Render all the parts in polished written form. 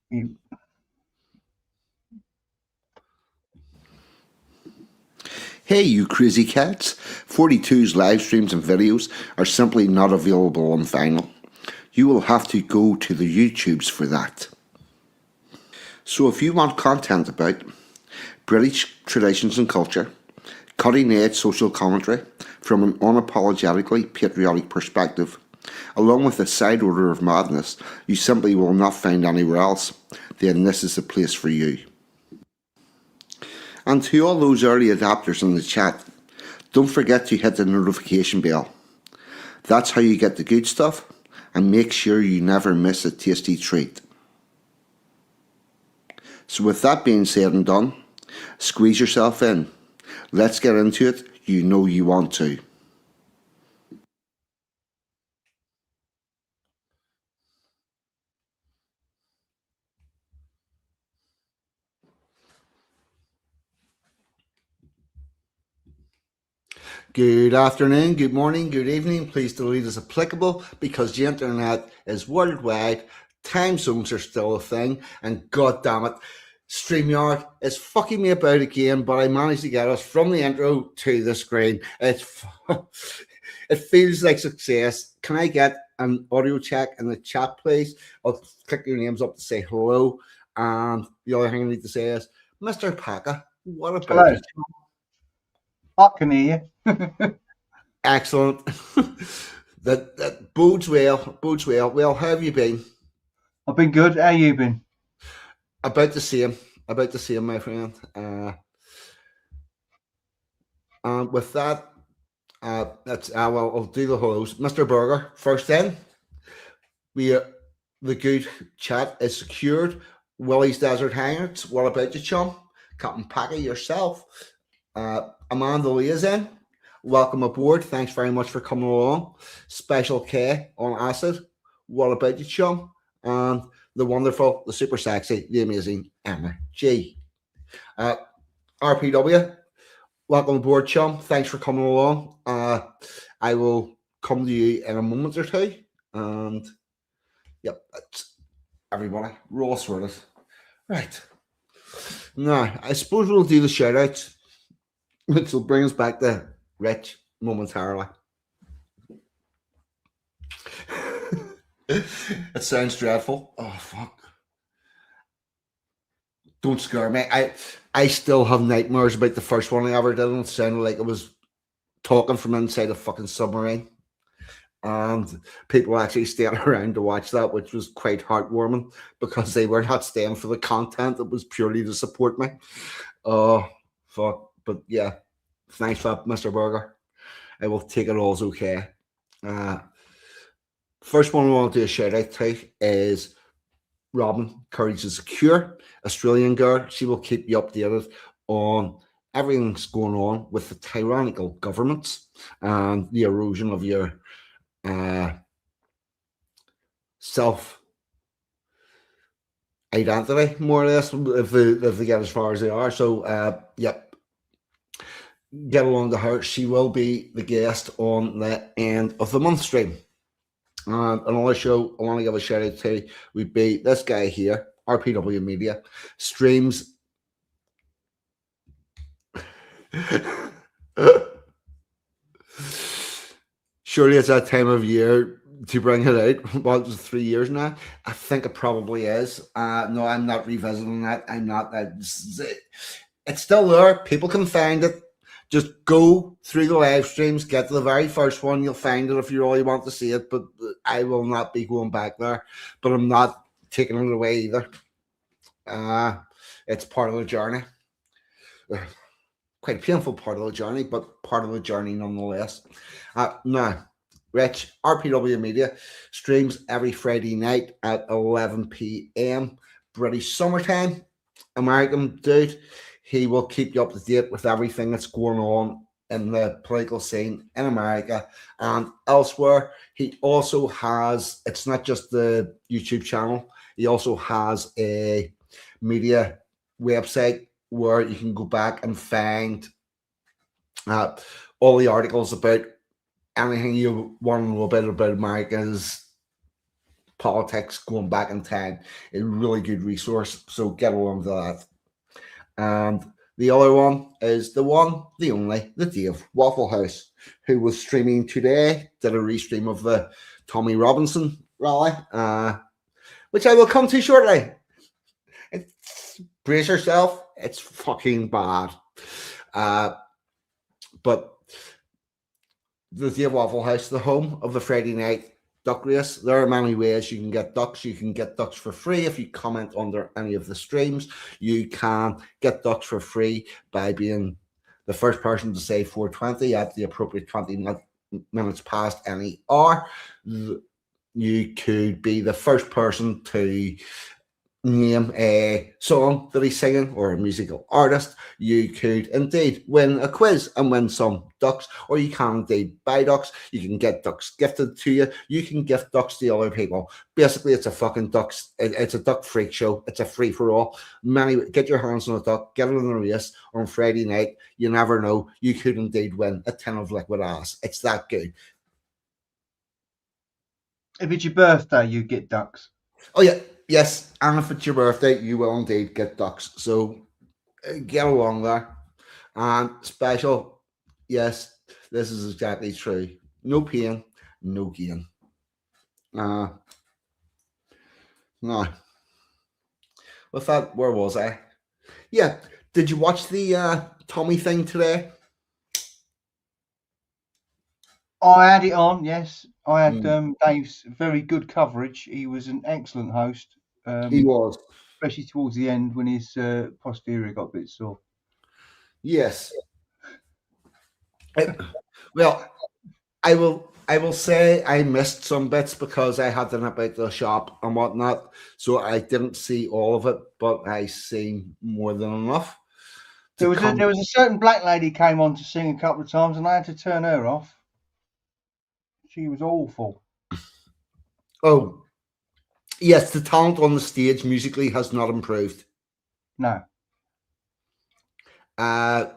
You- Hey, you crazy cats! 42's live streams and videos are simply not available on vinyl. You will have to go to the YouTubes for that. So if you want content about British traditions and culture, cutting edge social commentary from an unapologetically patriotic perspective, along with a side order of madness you simply will not find anywhere else, then this is the place for you. And to all those early adapters in the chat, don't forget to hit the notification bell. That's how you get the good stuff and make sure you never miss a tasty treat. So with that being said and done, squeeze yourself in. Let's get into it. You know you want to. Good afternoon, good morning, good evening. Please delete as applicable because the internet is worldwide. Time zones are still a thing, and god damn it, StreamYard is fucking me about again, but I managed to get us from the intro to the screen. It feels like success. Can I get an audio check in the chat, please? I'll click your names up to say hello. And the other thing I need to say is, Mr. Pakka, what about Hello. you? I can hear you. Excellent. That bodes well. Bodes well. Well, how have you been? I've been good. How you been? About the same. About the same, my friend. And with that, that's well, I'll do the host, Mr. Burger. First in, we the good chat is secured. Willie's Desert Hangers. What about you, chum? Captain Pakka, yourself. Amanda Lee is in. Welcome aboard. Thanks very much for coming along. Special K on acid. What about you, chum? And the wonderful, the super sexy, the amazing Emma G. Uh, RPW, welcome aboard, chum. Thanks for coming along. I will come to you in a moment or two. And yep, that's everybody. We're all sorted. Right. Now, I suppose we'll do the shout outs, which will bring us back to Rich momentarily. It sounds dreadful. Oh fuck! Don't scare me. I still have nightmares about the first one I ever did, and it sounded like I was talking from inside a fucking submarine. And people actually stayed around to watch that, which was quite heartwarming because they were not staying for the content; it was purely to support me. Oh fuck! But yeah, thanks for that, Mr. Burger. I will take it all as okay. Uh, First one I want to do a shout out to is Robin, Courage is a Cure, Australian girl. She will keep you updated on everything that's going on with the tyrannical governments and the erosion of your uh, self identity, more or less, if they get as far as they are. So, yep, get along to her. She will be the guest on the end of the month stream. And another show I want to give a shout out to would be this guy here, RPW Media, streams. Surely it's that time of year to bring it out. Well, it's 3 years now. I think it probably is. No, I'm not revisiting that. I'm not. It's still there. People can find it. Just go through the live streams, get to the very first one. You'll find it if you really want to see it. But I will not be going back there. But I'm not taking it away either. Uh, it's part of the journey. Quite a painful part of the journey, but part of the journey nonetheless. Now, Rich, RPW Media streams every Friday night at 11 p.m. British summertime. American dude. He will keep you up to date with everything that's going on in the political scene in America and elsewhere. He also has, it's not just the YouTube channel, he also has a media website where you can go back and find uh, all the articles about anything you want to know about America's politics going back in time. A really good resource. So get along to that. And the other one is the one, the only, the Dave Waffle House, who was streaming today, did a restream of the Tommy Robinson rally, which I will come to shortly. Brace yourself, it's fucking bad. But the Dave Waffle House, the home of the Friday night duck race. There are many ways you can get ducks. You can get ducks for free if you comment under any of the streams. You can get ducks for free by being the first person to say 420 at the appropriate 20 minutes past any hour. You could be the first person to name a song that he's singing or a musical artist. You could indeed win a quiz and win some ducks, or you can indeed buy ducks. You can get ducks gifted to you. You can gift ducks to other people. Basically, it's a fucking ducks. It's a duck freak show. It's a free for all. Get your hands on a duck, get it in a race on Friday night. You never know. You could indeed win a tin of liquid ass. It's that good. If it's your birthday, you get ducks. Oh yeah. Yes, and if it's your birthday, you will indeed get ducks. So get along there. And special, yes, this is exactly true. No pain, no gain. Now, with that, where was I? Yeah, did you watch the Tommy thing today? I had it on, yes. I had Dave's very good coverage. He was an excellent host. He was. Especially towards the end when his posterior got a bit sore. Yes. Well, I will say I missed some bits because I had to nip out the shop and whatnot, so I didn't see all of it, but I seen more than enough. There was a certain black lady came on to sing a couple of times, and I had to turn her off. She was awful. Oh, yes, the talent on the stage musically has not improved. No. And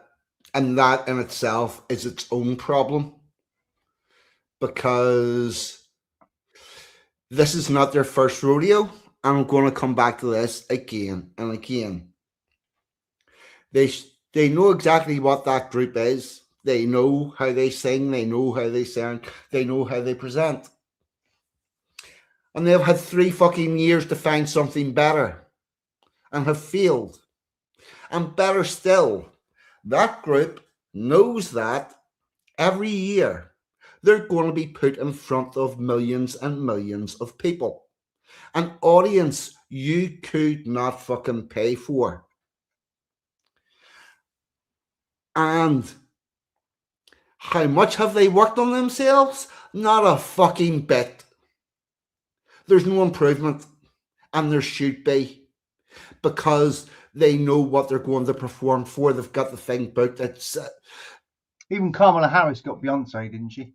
that in itself is its own problem, because this is not their first rodeo. And I'm going to come back to this again and again. They know exactly what that group is. They know how they sing. They know how they sound. They know how they present. And they've had 3 fucking years to find something better and have failed. And better still, that group knows that every year they're going to be put in front of millions and millions of people. An audience you could not fucking pay for. And how much have they worked on themselves? Not a fucking bit. There's no improvement, and there should be, because they know what they're going to perform for. They've got the thing booked. It's even Kamala Harris got Beyonce, didn't she?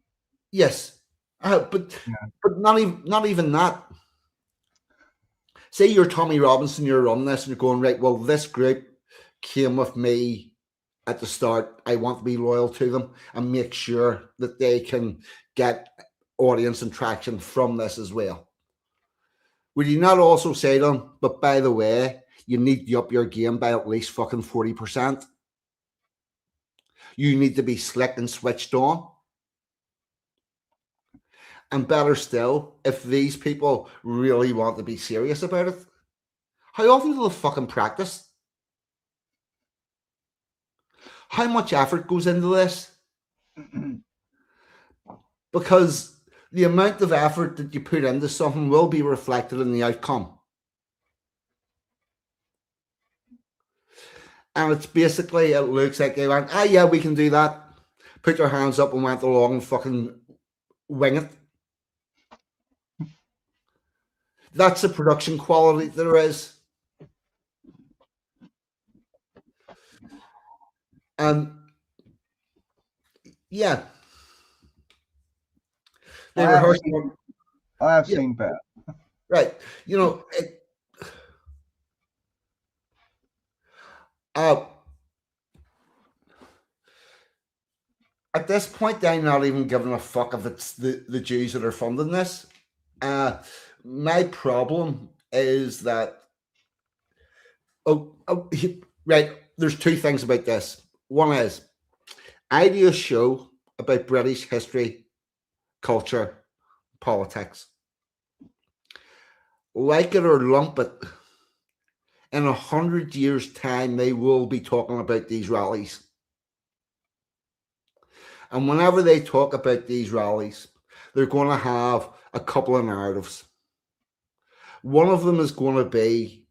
Yes, but not even that. Say you're Tommy Robinson, you're running this, and you're going, right, well, this group came with me at the start. I want to be loyal to them and make sure that they can get audience and traction from this as well. Would you not also say to them, but by the way, you need to up your game by at least fucking 40%? You need to be slick and switched on. And better still, if these people really want to be serious about it, how often do they fucking practice? How much effort goes into this? Because the amount of effort that you put into something will be reflected in the outcome. And it's basically, it looks like they went, yeah, we can do that. Put their hands up and went along and fucking wing it. That's the production quality there is. And yeah. They rehearsed. I have seen better. Right. You know, at this point, I'm not even giving a fuck if it's the Jews that are funding this. my problem is that right. There's two things about this. One is I do a show about British history, culture, politics. Like it or lump it, in 100 years' time, they will be talking about these rallies. And whenever they talk about these rallies, they're going to have a couple of narratives. One of them is going to be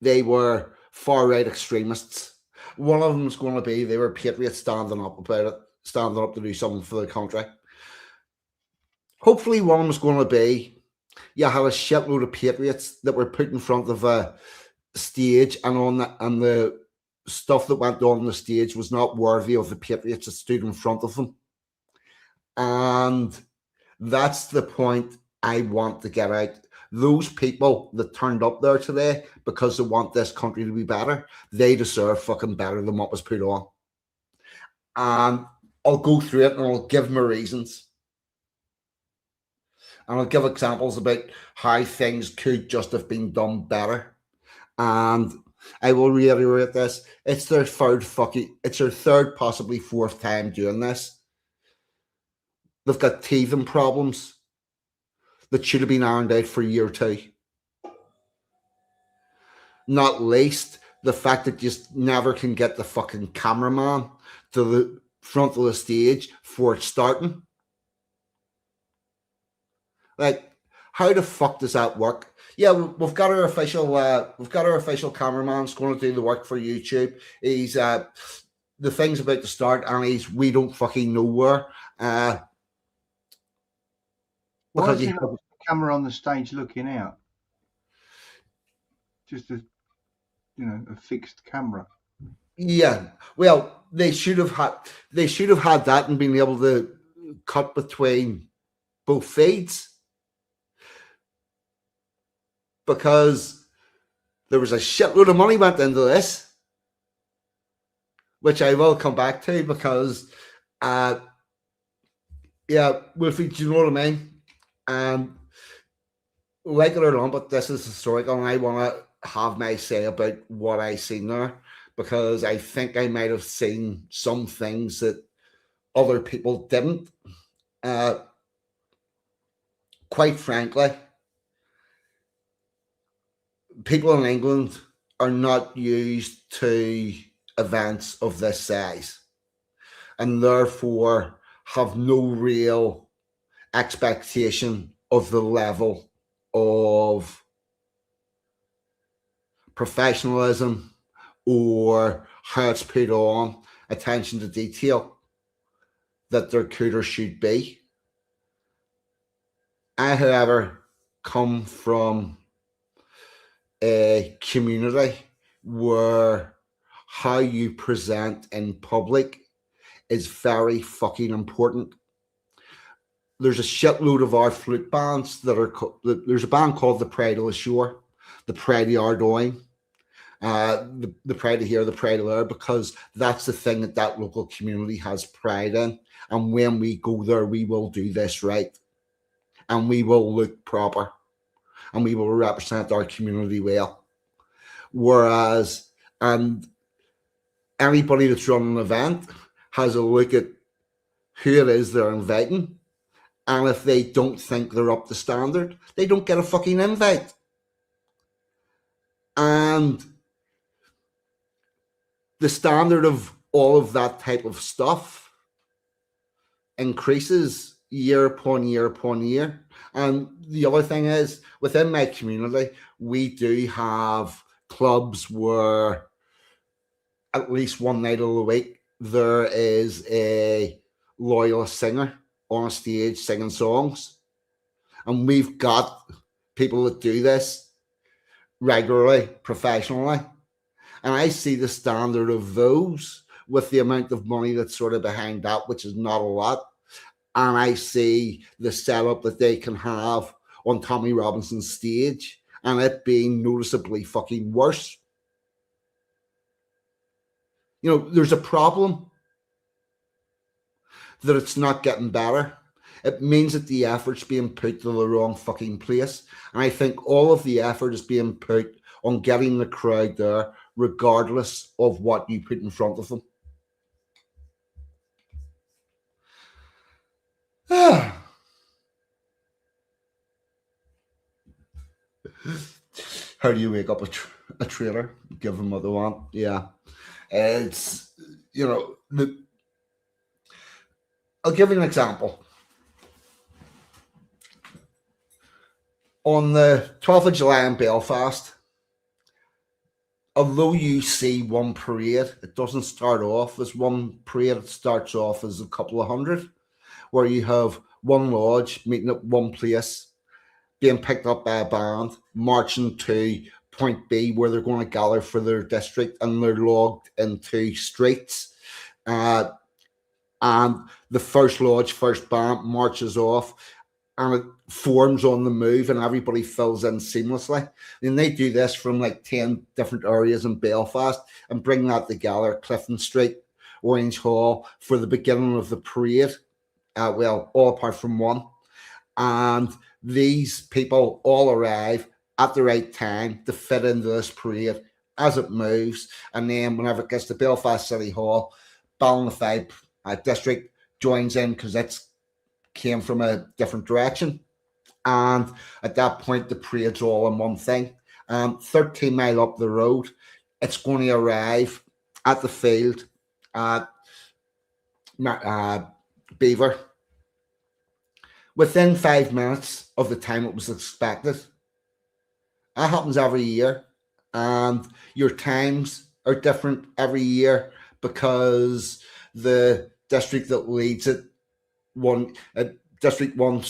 they were far-right extremists. One of them is going to be they were patriots standing up about it, standing up to do something for the country. Hopefully one of them is going to be you had a shitload of patriots that were put in front of a stage and the stuff that went on the stage was not worthy of the patriots that stood in front of them. And that's the point I want to get out. Those people that turned up there today because they want this country to be better, they deserve fucking better than what was put on. And I'll go through it and I'll give my reasons. And I'll give examples about how things could just have been done better. And I will reiterate this. It's their third, possibly fourth time doing this. They've got teething problems that should have been ironed out for a year or two. Not least the fact that you just never can get the fucking cameraman to the front of the stage for it starting. Like, how the fuck does that work? Yeah, we've got our official cameraman's going to do the work for YouTube. He's the thing's about to start, and we don't fucking know where. Why is he not the camera on the stage looking out? Just a fixed camera. Yeah, well, they should have had that and been able to cut between both feeds, because there was a shitload of money went into this, which I will come back to because, Wolfie, do you know what I mean? Like it or not, but this is historical, and I want to have my say about what I seen there, because I think I might have seen some things that other people didn't. Quite frankly, people in England are not used to events of this size, and therefore have no real expectation of the level of professionalism or how it's put on, attention to detail that there could or should be. I, however, come from a community where how you present in public is very fucking important. There's a shitload of our flute bands there's a band called the Pride of the Shore, the Pride of Ardoyne, the Pride of here, the Pride of there, because that's the thing that local community has pride in. And when we go there, we will do this right, and we will look proper, and we will represent our community well. Whereas, and anybody that's running an event has a look at who it is they're inviting, and if they don't think they're up to standard, they don't get a fucking invite. And the standard of all of that type of stuff increases year upon year upon year. And the other thing is, within my community, we do have clubs where at least one night of the week there is a loyalist singer on a stage singing songs. And we've got people that do this regularly, professionally. And I see the standard of those with the amount of money that's sort of behind that, which is not a lot. And I see the setup that they can have on Tommy Robinson's stage, and it being noticeably fucking worse. There's a problem that it's not getting better. it means that the effort's being put to the wrong fucking place. And I think all of the effort is being put on getting the crowd there, regardless of what you put in front of them. How do you wake up a trailer? Give them what they want. Yeah. It's, I'll give you an example. On the 12th of July in Belfast, although you see one parade, it doesn't start off as one parade, it starts off as a couple of hundred, where you have one lodge meeting at one place, being picked up by a band, marching to point B where they're going to gather for their district, and they're logged into streets. And the first lodge, first band marches off, and it forms on the move, and everybody fills in seamlessly. And they do this from like 10 different areas in Belfast and bring that together, Clifton Street, Orange Hall, for the beginning of the parade. Well, all apart from one. And these people all arrive at the right time to fit into this parade as it moves. And then whenever it gets to Belfast City Hall, Ballinafide district joins in because it's came from a different direction. And at that point, the parade's all in one thing. 13 mile up the road, it's going to arrive at the field at Beaver within 5 minutes of the time it was expected. That happens every year, and your times are different every year because the district that leads it, District 1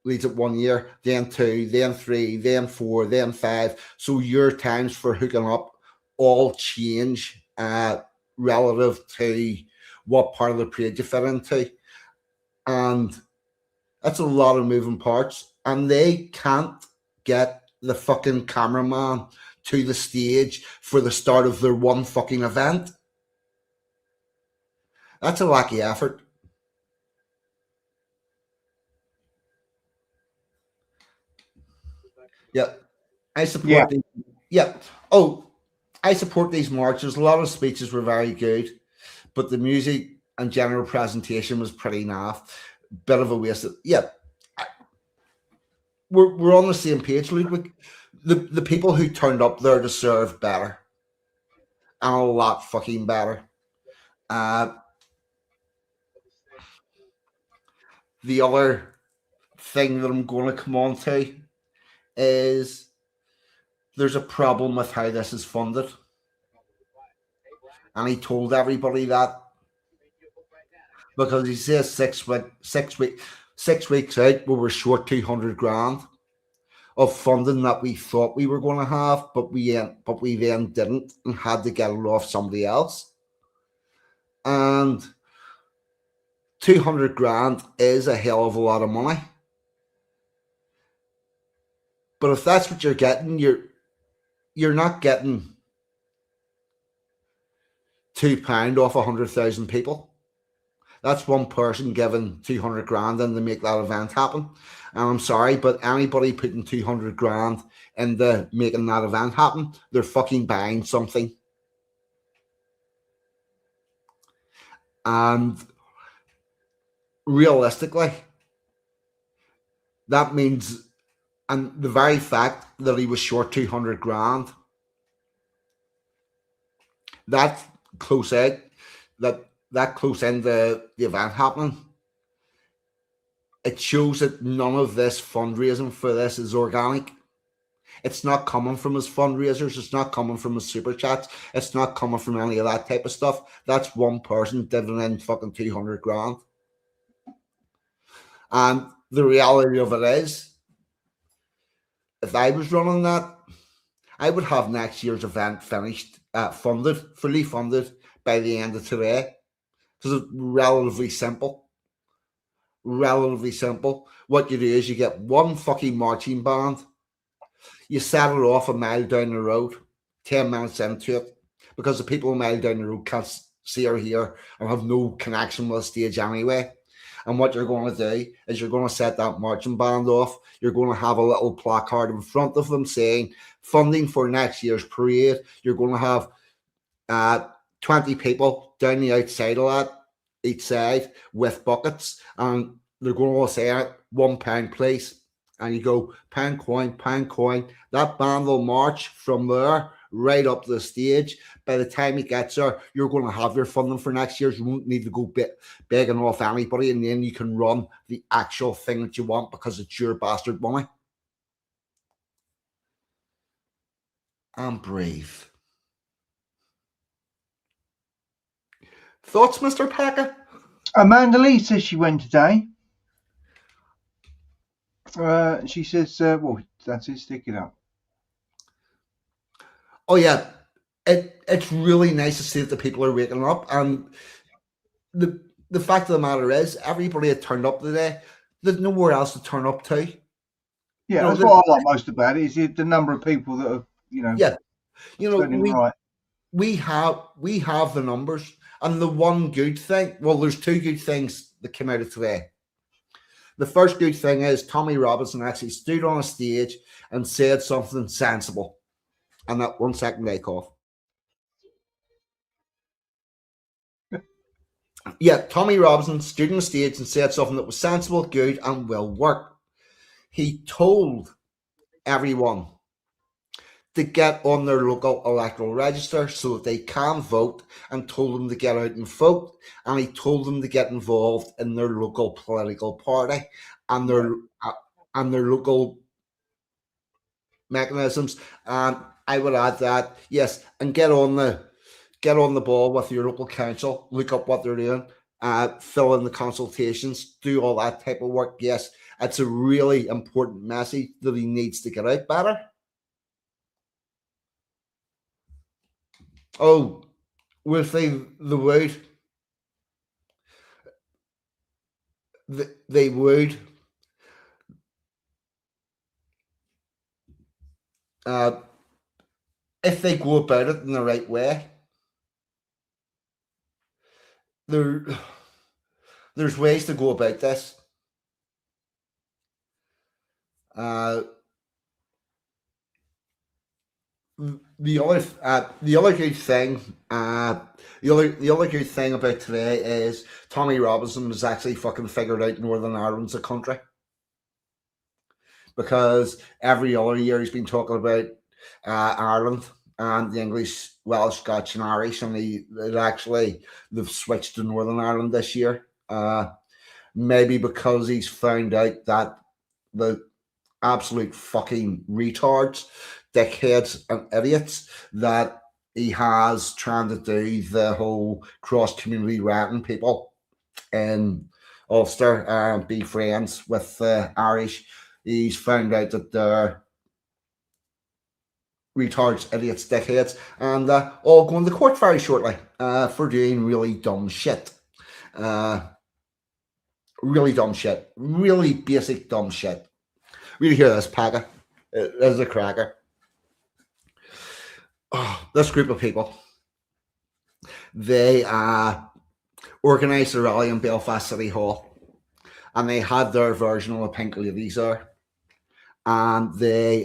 leads it 1 year, then 2, then 3, then 4, then 5. So your times for hooking up all change relative to what part of the parade you fit into. And that's a lot of moving parts. And they can't get the fucking cameraman to the stage for the start of their one fucking event. That's a lack of effort. Yeah, I support these. Yeah. Oh, I support these marches. A lot of speeches were very good, but the music and general presentation was pretty naff. Bit of a waste of, yeah. We're on the same page, Ludwig. The people who turned up there deserve better. And a lot fucking better. The other thing that I'm going to come on to is there's a problem with how this is funded. And he told everybody that because he says 6 weeks out, we were short 200 grand of funding that we thought we were going to have, but we then didn't and had to get it off somebody else. And 200 grand is a hell of a lot of money. But if that's what you're getting, you're not getting £2 off 100,000 people. That's one person giving 200 grand in to make that event happen. And I'm sorry, but anybody putting 200 grand into making that event happen, they're fucking buying something. And realistically, that means, and the very fact that he was short 200 grand, that close out, that close into the event happening, it shows that none of this fundraising for this is organic. It's not coming from his fundraisers. It's not coming from his super chats. It's not coming from any of that type of stuff. That's one person divvying in fucking 200 grand. And the reality of it is, if I was running that, I would have next year's event finished, fully funded by the end of today. Because it's relatively simple. What you do is you get one fucking marching band, you set it off a mile down the road, 10 minutes into it, because the people a mile down the road can't see or hear and have no connection with the stage anyway. And what you're going to do is you're going to set that marching band off. You're going to have a little placard in front of them saying funding for next year's parade. You're going to have 20 people down the outside of that, each side, with buckets. And they're going to say £1, please. And you go, pound coin. That band will march from there right up to the stage. By the time it gets there, you're going to have your funding for next year. You won't need to go begging off anybody, and then you can run the actual thing that you want because it's your bastard money. I'm brave. Thoughts, Mr. Pakka? Amanda Lee says she went today. She says, well, that's it, stick it up. Oh, yeah. It's really nice to see that the people are waking up. And the fact of the matter is, everybody had turned up today. There's nowhere else to turn up to. Yeah, that's what I like most about it, is the number of people that are, we have the numbers. And the one good thing, well, there's two good things that came out of today. The first good thing is Tommy Robinson actually stood on a stage and said something sensible. And that 1 second take off. Yeah, Tommy Robinson stood on the stage and said something that was sensible, good, and will work. He told everyone to get on their local electoral register so that they can vote, and told them to get out and vote. And he told them to get involved in their local political party and their local mechanisms. And I would add that, yes, and get on the ball with your local council, look up what they're doing, fill in the consultations, do all that type of work. Yes, it's a really important message that he needs to get out better. Oh, we'll say the word. They would. If they go about it in the right way, there's ways to go about this. The other good thing, the other good thing about today is Tommy Robinson has actually fucking figured out Northern Ireland's a country, because every other year he's been talking about Ireland and the English, Welsh, Scotch, and Irish, and they've switched to Northern Ireland this year. Maybe because he's found out that the absolute fucking retards, dickheads, and idiots that he has trying to do the whole cross-community ratting people in Ulster and be friends with the Irish. He's found out that they're retards, idiots, dickheads, and all going to court very shortly for doing really dumb shit. Really dumb shit. Really basic dumb shit. Really hear this, Pakka. There's a cracker. Oh, this group of people, they organised a rally in Belfast City Hall, and they had their version of the Pink Ladies there, and they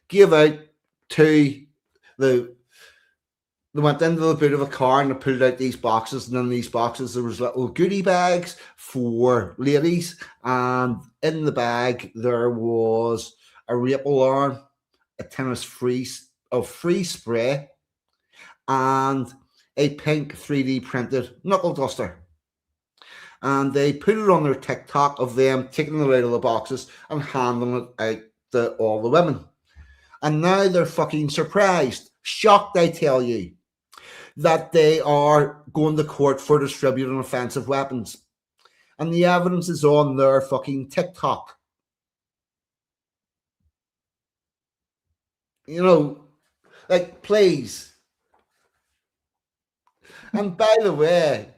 gave out to they went into the boot of a car and they pulled out these boxes, and in these boxes there was little goodie bags for ladies, and in the bag there was a rape alarm, a tin of free spray, and a pink 3D printed knuckle duster. And they put it on their TikTok of them taking it out of the boxes and handing it out to all the women. And now they're fucking surprised, shocked, I tell you, that they are going to court for distributing offensive weapons. And the evidence is on their fucking TikTok. You know, like, please. And by the way,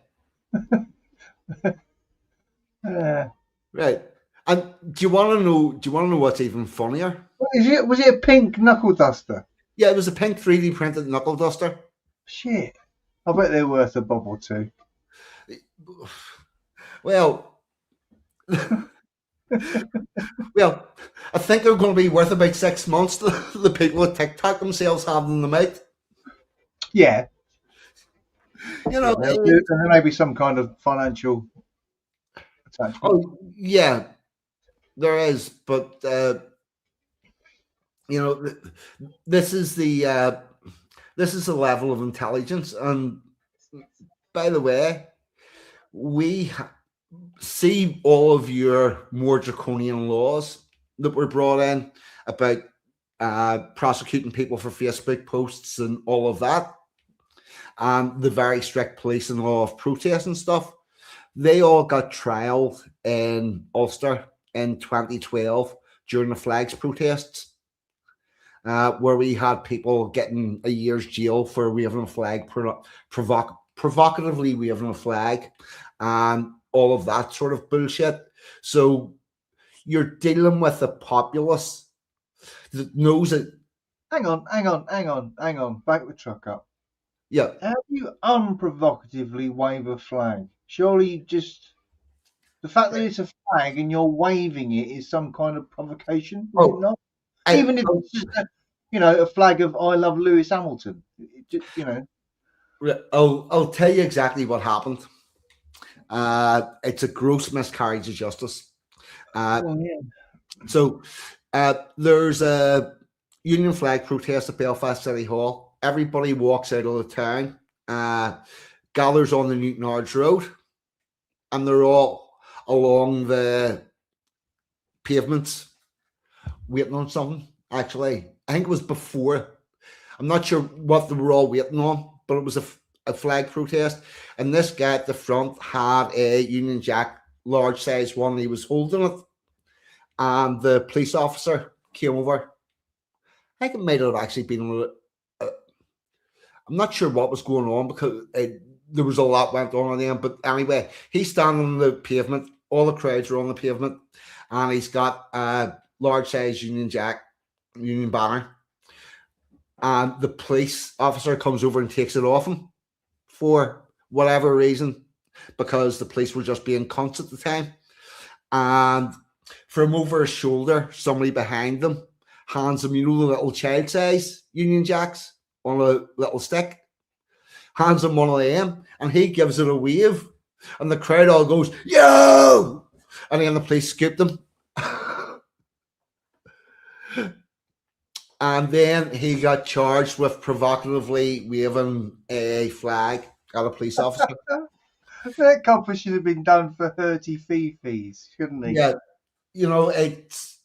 right. And do you want to know what's even funnier? Was it a pink knuckle duster? Yeah, it was a pink 3D printed knuckle duster. Shit. I bet they're worth a bob or two. Well, well, I think they're going to be worth about 6 months. The people at TikTok themselves having them out. Yeah, You yeah. know, There may be some kind of financial attachment. oh yeah, there is, but you know, this is the level of intelligence. And by the way, we see all of your more draconian laws that were brought in about prosecuting people for Facebook posts and all of that, and the very strict policing law of protest and stuff. They all got trialed in Ulster in 2012 during the flags protests, where we had people getting a year's jail for waving a flag, provocatively waving a flag, and all of that sort of bullshit. So you're dealing with a populace that knows it. Hang on. Back the truck up. Yeah. How do you unprovocatively wave a flag? Surely just the fact that it's a flag and you're waving it is some kind of provocation, is it Oh, not? I, Even if it's just a flag of "I love Lewis Hamilton," I'll tell you exactly what happened. It's a gross miscarriage of justice. Yeah. So there's a Union flag protest at Belfast City Hall. Everybody walks out of the town, gathers on the Newton Ards Road, and they're all along the pavements waiting on something. Actually, I think it was before. I'm not sure what they were all waiting on, but it was a flag protest. And this guy at the front had a Union Jack, large size one. He was holding it, and the police officer came over. I think it might have actually been. I'm not sure what was going on because there was a lot went on then. But anyway, he's standing on the pavement. All the crowds are on the pavement, and he's got a large size Union Jack, Union banner. And the police officer comes over and takes it off him for whatever reason, because the police were just being cunts at the time. And from over his shoulder, somebody behind them hands him, the little child size Union Jacks on a little stick, hands him one of them, and he gives it a wave, and the crowd all goes, "Yo!" And then the police scooped him. And then he got charged with provocatively waving a flag at a police officer. That couple should have been done for 30 fees, shouldn't he? Yeah, it's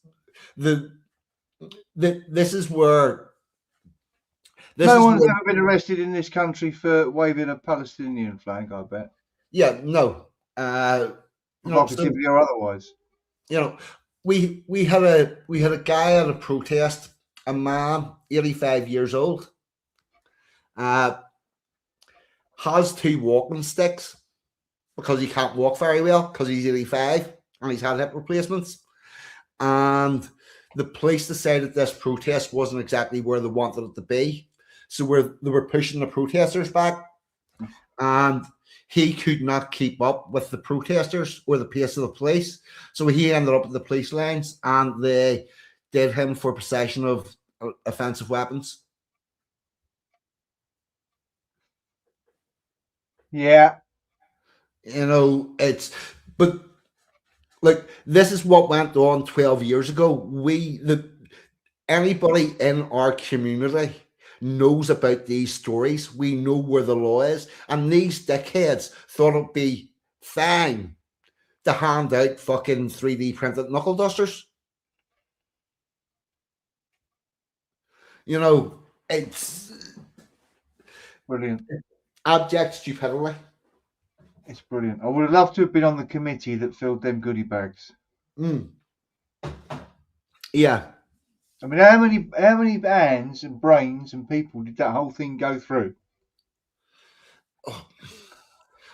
this is where no one's ever been arrested in this country for waving a Palestinian flag, I bet. Yeah, no. Provocatively or otherwise. We had a guy at a protest, a man, 85 years old, has 2 walking sticks because he can't walk very well because he's 85 and he's had hip replacements. And the police decided this protest wasn't exactly where they wanted it to be. So they were pushing the protesters back, and he could not keep up with the protesters or the pace of the police. So he ended up at the police lines, and they did him for possession of offensive weapons. Yeah. But like, this is what went on 12 years ago. Anybody in our community knows about these stories. We know where the law is, and these dickheads thought it'd be fine to hand out fucking 3D printed knuckle dusters. It's brilliant. Abject stupidity. It's brilliant. I would have loved to have been on the committee that filled them goodie bags. Yeah. I mean, how many hands and brains and people did that whole thing go through?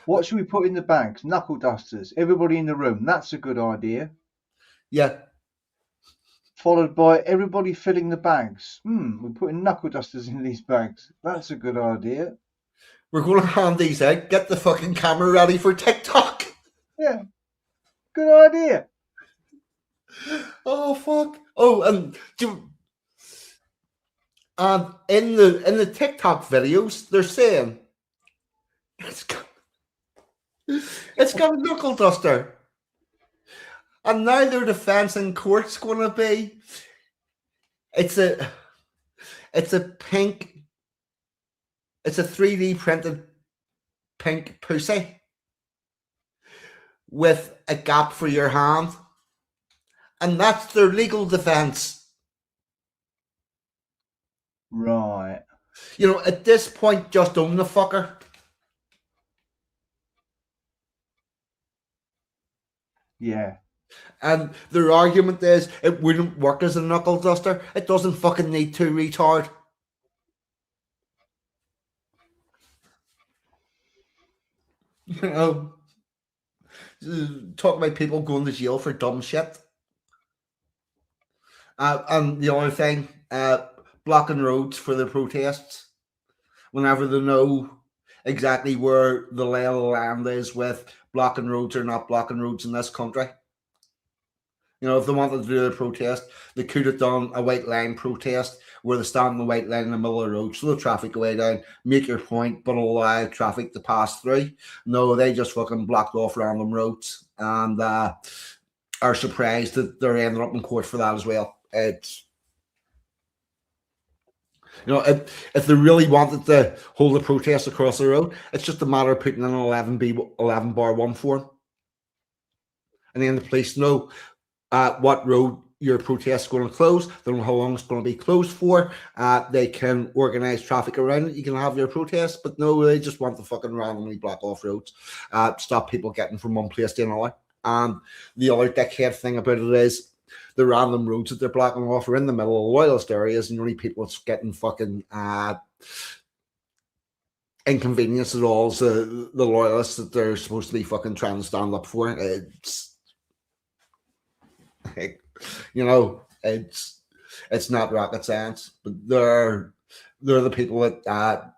What should we put in the bags? Knuckle dusters. Everybody in the room. That's a good idea. Yeah. Followed by everybody filling the bags. We're putting knuckle dusters in these bags. That's a good idea. We're going to hand these out. Get the fucking camera ready for TikTok. Yeah, good idea. Oh fuck! Oh, and in the TikTok videos, they're saying it's got, it's got a knuckle duster, and now their defense in court's going to be it's a it's a pink, it's a 3D printed pink pussy with a gap for your hand, and that's their legal defense. Right. You know, at this point, just own the fucker. Yeah. And their argument is it wouldn't work as a knuckle duster. It doesn't fucking need to, retard. You know, talk about people going to jail for dumb shit. And the other thing, blocking roads for the protests whenever they know exactly where the lay of the land is with blocking roads or not blocking roads in this country. You know, if they wanted to do a protest, they could have done a white line protest where they stand on the white line in the middle of the road, slow traffic away down, make your point, but allow traffic to pass through. No, they just fucking blocked off random roads and are surprised that they're ending up in court for that as well. It's, you know, if they really wanted to hold a protest across the road, it's just a matter of putting in an 11 bar 1 form. And then the police know what road your protest is going to close, they know how long it's going to be closed for. They can organize traffic around it. You can have your protest, but no, they just want to fucking randomly block off roads, stop people getting from one place to another. And the other dickhead thing about it is the random roads that they're blocking off are in the middle of loyalist areas, and the only people that's getting fucking inconvenience at all is the loyalists that they're supposed to be fucking trying to stand up for. It's, you know, it's not rocket science, but they're the people that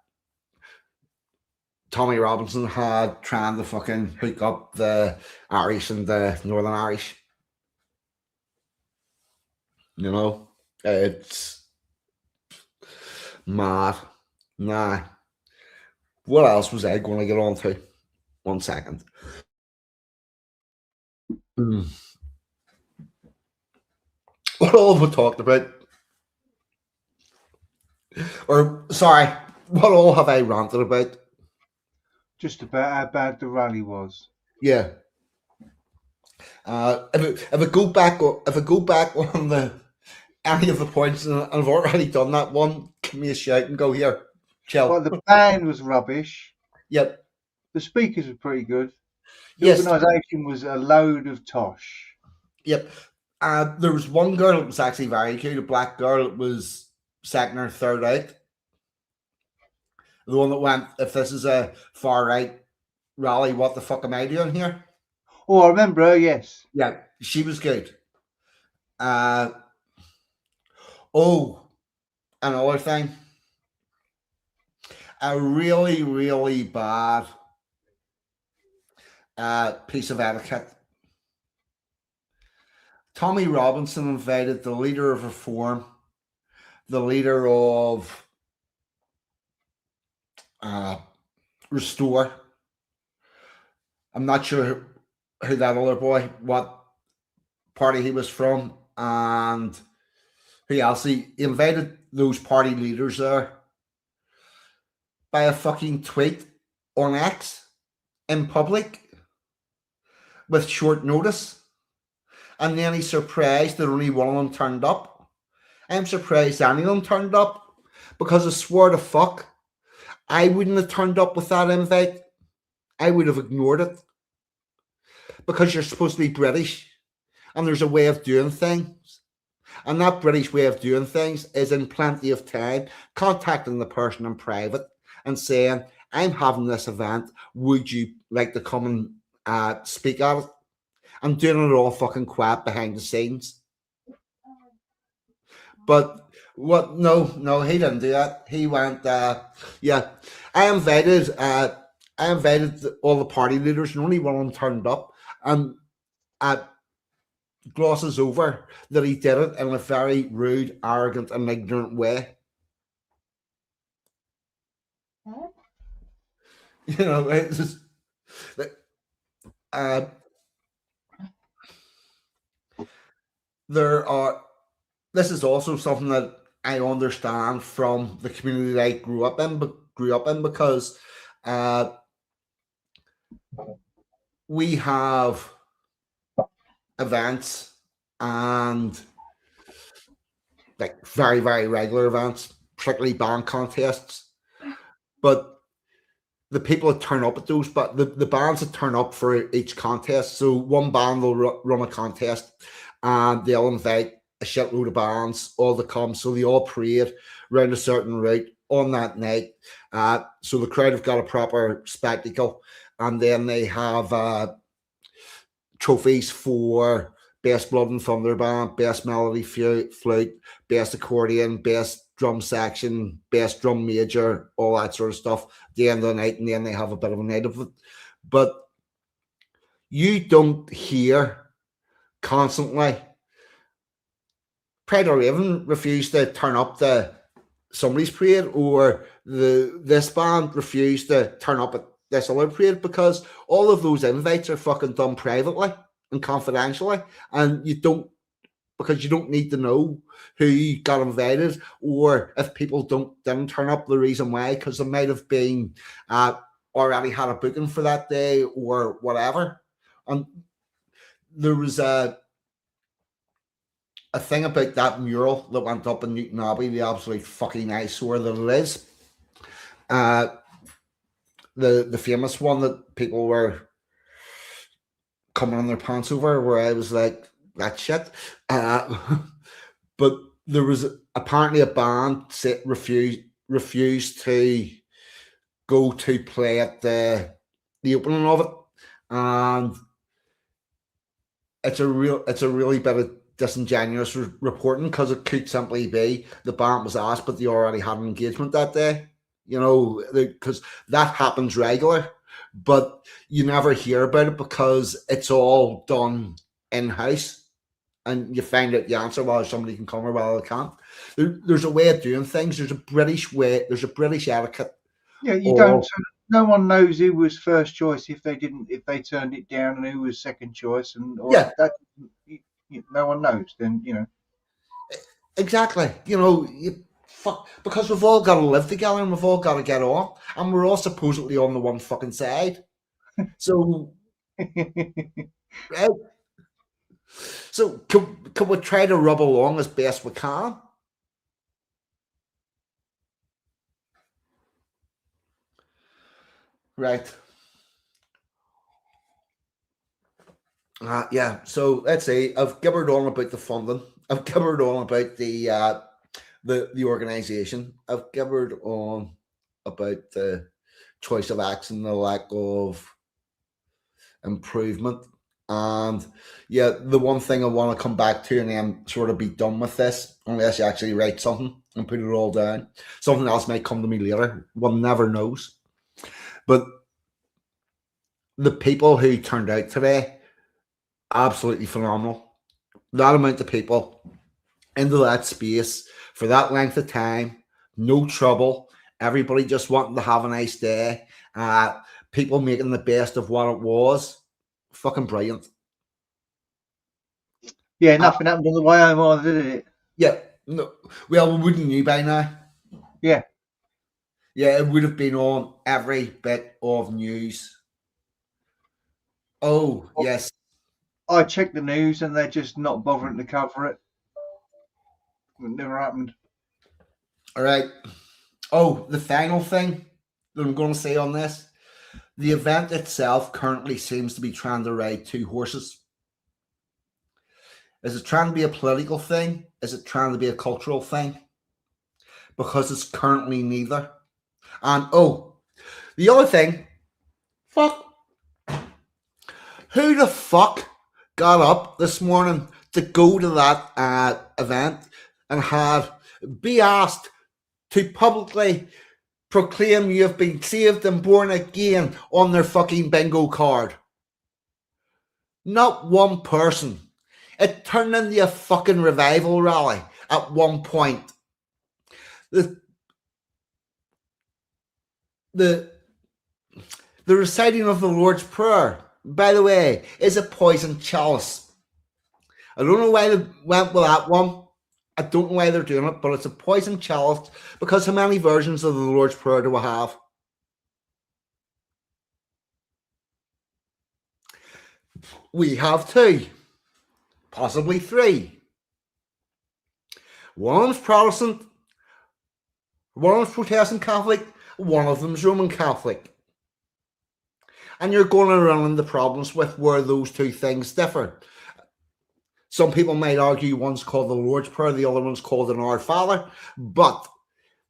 Tommy Robinson had trying to fucking hook up the Irish and the Northern Irish. You know, it's mad. Nah. What else was I going to get on to? 1 second. What all have we talked about? Or, sorry, what all have I ranted about? Just about how bad the rally was. Yeah. If I go back on the any of the points, and I've already done that one, give me a shout and go here. Chill. Well, the band was rubbish. Yep. The speakers were pretty good. The Yes. organisation was a load of tosh. Yep. There was one girl that was actually very cute, a black girl that was second or third out. The one that went, if this is a far right rally, what the fuck am I doing here? Oh, I remember her, yes. Yeah, she was good. Oh, another thing. A really, really bad piece of etiquette. Tommy Robinson invited the leader of Reform, the leader of Restore. I'm not sure who that other boy, what party he was from, and who else. He invited those party leaders there by a fucking tweet on X in public with short notice. And then he's surprised that only one of them turned up. I'm surprised any of them turned up, because I swear to fuck, I wouldn't have turned up with that invite. I would have ignored it. Because you're supposed to be British, and there's a way of doing things. And that British way of doing things is in plenty of time contacting the person in private and saying, I'm having this event, would you like to come and speak at it? And doing it all fucking quiet behind the scenes. But what? No, he didn't do that. He went, yeah. I invited all the party leaders, and only one of them turned up. and glosses over that he did it in a very rude, arrogant, and ignorant way. You know, it's just, there are. This is also something that I understand from the community that I grew up in because we have events and like very, very regular events, particularly band contests. But the people that turn up at those, but the bands that turn up for each contest, so one band will run a contest and they'll invite a shitload of bands all to come. So they all parade around a certain route on that night. So the crowd have got a proper spectacle. And then they have trophies for best Blood and Thunder band, best melody flute, best accordion, best drum section, best drum major, all that sort of stuff at the end of the night, and then they have a bit of a night of it. But you don't hear constantly Pride or Raven refused to turn up to somebody's parade, or this band refused to turn up at this other parade, because all of those invites are fucking done privately and confidentially, and you don't need to know who got invited, or if people didn't turn up, the reason why, because they might have been already had a booking for that day or whatever. And there was a thing about that mural that went up in Newton Abbey, the absolute fucking eyesore that it is. The famous one that people were coming on their pants over, where I was like, that shit. But there was apparently a band that refused to go to play at the opening of it, and it's a really bit of disingenuous reporting, because it could simply be the band was asked, but they already had an engagement that day. You know, because that happens regular, but you never hear about it because it's all done in house, and you find out the answer whether somebody can come or whether they can't. There's a way of doing things. There's a British way. There's a British etiquette. Yeah, you don't. No one knows who was first choice if they turned it down, and who was second choice, and Yeah, that. No one knows. Then exactly. You know, because we've all got to live together and we've all got to get on, and we're all supposedly on the one fucking side. So, right? So can we try to rub along as best we can? Right. Yeah. So let's say I've gibbered on about the funding. I've gibbered on about the organisation. I've gibbered on about the choice of action, the lack of improvement. And yeah, the one thing I want to come back to and then sort of be done with this, unless you actually write something and put it all down. Something else might come to me later. One never knows. But the people who turned out today, absolutely phenomenal. That amount of people into that space for that length of time, no trouble. Everybody just wanting to have a nice day. People making the best of what it was. Fucking brilliant. Yeah, nothing happened on the way home either, did it? Yeah. No. Well, wouldn't you by now? Yeah. Yeah, it would have been on every bit of news. Oh, yes. I checked the news and they're just not bothering to cover it. It never happened. All right. Oh, the final thing that I'm going to say on this. The event itself currently seems to be trying to ride two horses. Is it trying to be a political thing? Is it trying to be a cultural thing? Because it's currently neither. And oh, the other thing, fuck. Who the fuck got up this morning to go to that event and be asked to publicly proclaim you have been saved and born again on their fucking bingo card? Not one person. It turned into a fucking revival rally at one point. The the the reciting of the Lord's Prayer, by the way, is a poison chalice. I don't know why they went with that one. I don't know why they're doing it, but it's a poison chalice because how many versions of the Lord's Prayer do we have? We have two, possibly three. One of them's Protestant, one of them's Protestant Catholic, one of them's Roman Catholic. And you're going to run into problems with where those two things differ. Some people might argue one's called the Lord's Prayer, the other one's called an Our Father. But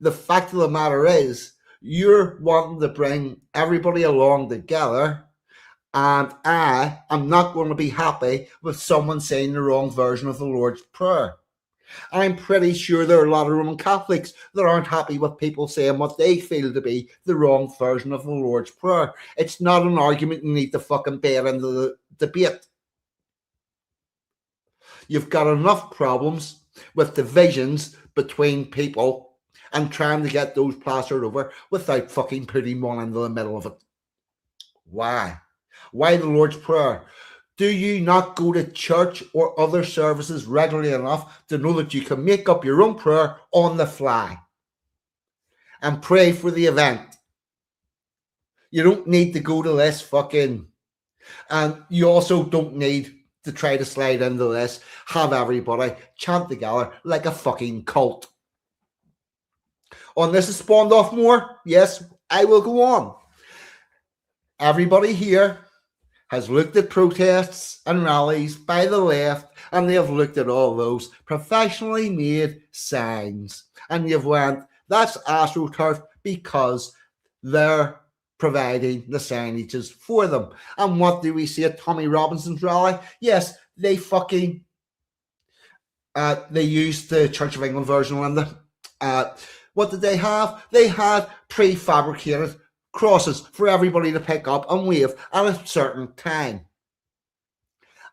the fact of the matter is, you're wanting to bring everybody along together, and I am not going to be happy with someone saying the wrong version of the Lord's Prayer. I'm pretty sure there are a lot of Roman Catholics that aren't happy with people saying what they feel to be the wrong version of the Lord's Prayer. It's not an argument you need to fucking bear into the debate. You've got enough problems with divisions between people and trying to get those plastered over without fucking putting one into the middle of it. Why? Why the Lord's Prayer? Do you not go to church or other services regularly enough to know that you can make up your own prayer on the fly and pray for the event? You don't need to go to this fucking... And you also don't need to try to slide into this, have everybody chant together like a fucking cult. On this has spawned off more. Yes, I will go on. Everybody here has looked at protests and rallies by the left, and they have looked at all those professionally made signs. And you've went, that's AstroTurf because they're providing the signages for them. And what do we see at Tommy Robinson's rally? Yes, they fucking they used the Church of England version on them. What did they have? They had prefabricated crosses for everybody to pick up and wave at a certain time.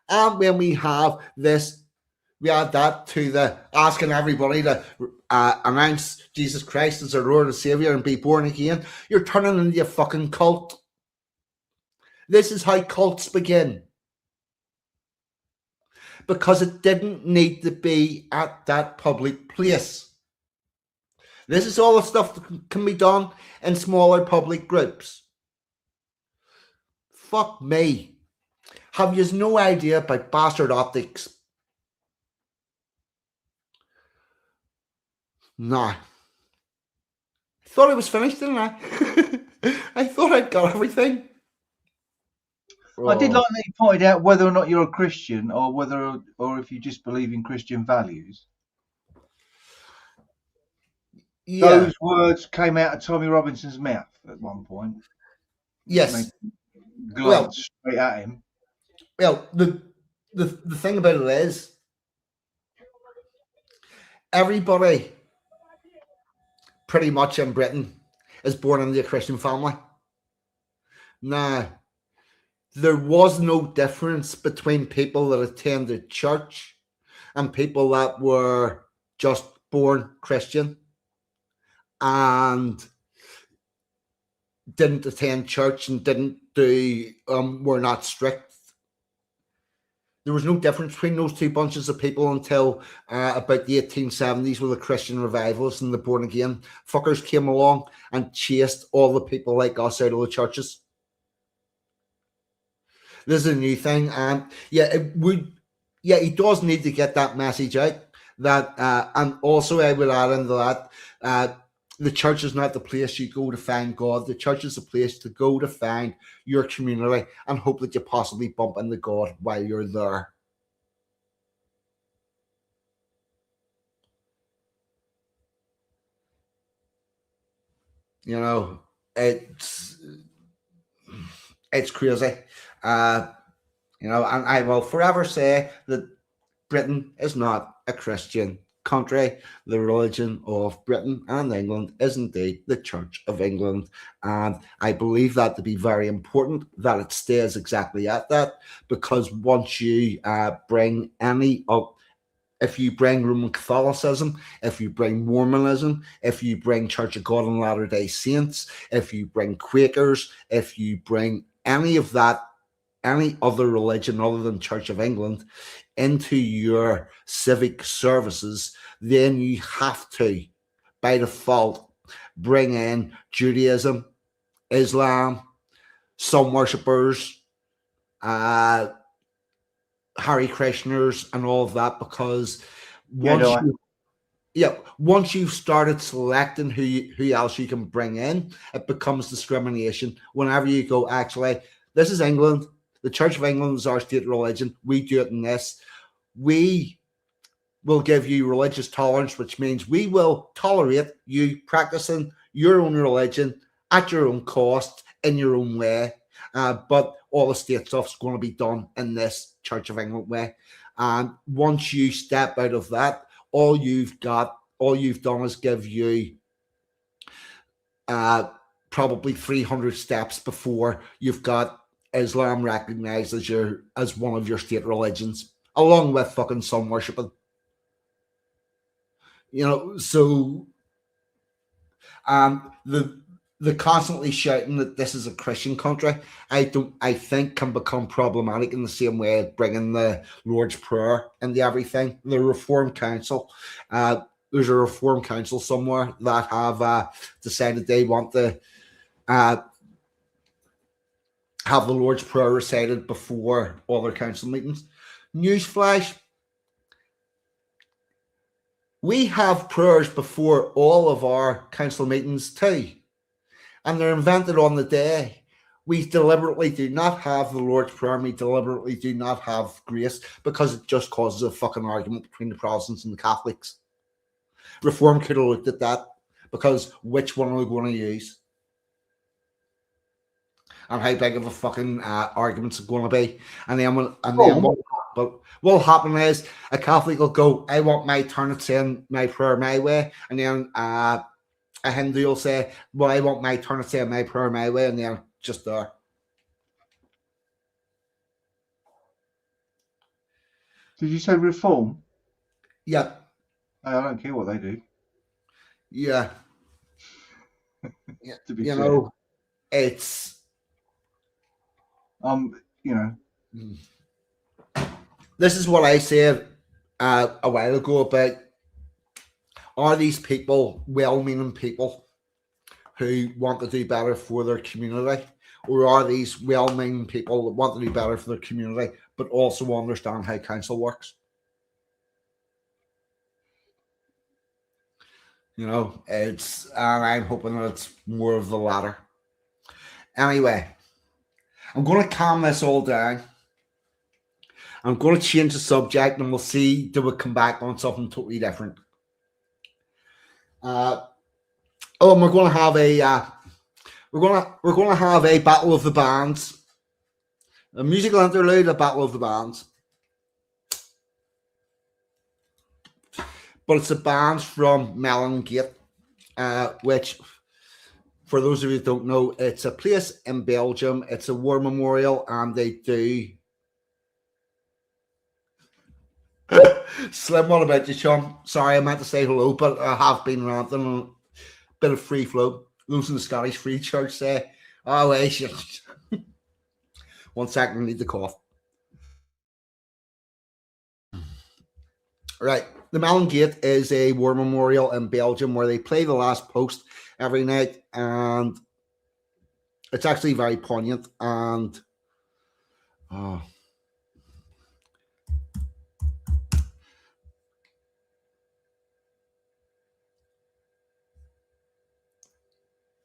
And when we have this, we add that to the asking everybody to announce Jesus Christ as their Lord and Savior and be born again. You're turning into a fucking cult. This is how cults begin. Because it didn't need to be at that public place. This is all the stuff that can be done in smaller public groups. Fuck me. Have you no idea about bastard optics? Nah. I thought I was finished, didn't I? I thought I'd got everything. I did like that you pointed out whether or not you're a Christian or if you just believe in Christian values. Yeah. Those words came out of Tommy Robinson's mouth at one point. Yes. Glance straight at him. Well, the thing about it is, everybody pretty much in Britain is born into a Christian family. Now, there was no difference between people that attended church and people that were just born Christian and didn't attend church and didn't do, were not strict. There was no difference between those two bunches of people until about the 1870s with the Christian revivalists and the born again fuckers came along and chased all the people like us out of the churches. This is a new thing, and he does need to get that message out. That and also I will add into that the church is not the place you go to find God. The church is the place to go to find your community and hope that you possibly bump into God while you're there. You know, it's crazy. You know, and I will forever say that Britain is not a Christian country, the religion of Britain and England is indeed the Church of England. And I believe that to be very important that it stays exactly at that, because once you bring any of, if you bring Roman Catholicism, if you bring Mormonism, if you bring Church of God and Latter-day Saints, if you bring Quakers, if you bring any of that, any other religion other than Church of England into your civic services, then you have to, by default, bring in Judaism, Islam, some worshippers, Hare Krishners, and all of that, because Yeah, once no, you once you've started selecting who else you can bring in, it becomes discrimination. Whenever you go, actually, this is England, the Church of England is our state religion, we do it in this. We will give you religious tolerance, which means we will tolerate you practicing your own religion at your own cost in your own way. But all the state stuff's going to be done in this Church of England way. And once you step out of that, all you've done is give you probably 300 steps before you've got Islam recognized as one of your state religions, along with fucking sun worshiping. So the constantly shouting that this is a Christian country, I think can become problematic in the same way as bringing the Lord's Prayer into everything. The Reformed Council, there's a Reformed Council somewhere that have decided they want to have the Lord's Prayer recited before all their council meetings. Newsflash: we have prayers before all of our council meetings too, and they're invented on the day. We deliberately do not have the Lord's Prayer, and we deliberately do not have grace, because it just causes a fucking argument between the Protestants and the Catholics. Reform could have looked at that, because which one are we going to use? And how big of a fucking argument's going to be? And then what will happen is a Catholic will go, I want my turn at saying my prayer my way, and then a Hindu will say, well, I want my turn at saying my prayer my way, and then just there. Did you say Reform? Yeah. I don't care what they do. Yeah. To be fair, it's this is what I said a while ago about, are these people well-meaning people who want to do better for their community, or are these well-meaning people that want to do better for their community but also understand how council works? And I'm hoping that it's more of the latter. Anyway, I'm going to calm this all down. I'm going to change the subject, and we'll see, do we come back on something totally different. And we're going to have we're going to have a battle of the bands, a musical interlude, a battle of the bands. But it's the bands from Melon Gate, which, for those of you who don't know, it's a place in Belgium. It's a war memorial, and they do. Slim, what about you, chum? Sorry, I meant to say hello, but I have been ranting on a bit of free flow. Those in the Scottish Free Church say, oh, wait, shit. 1 second, I need to cough. Right. The Melon Gate is a war memorial in Belgium where they play the last post every night, and it's actually very poignant. And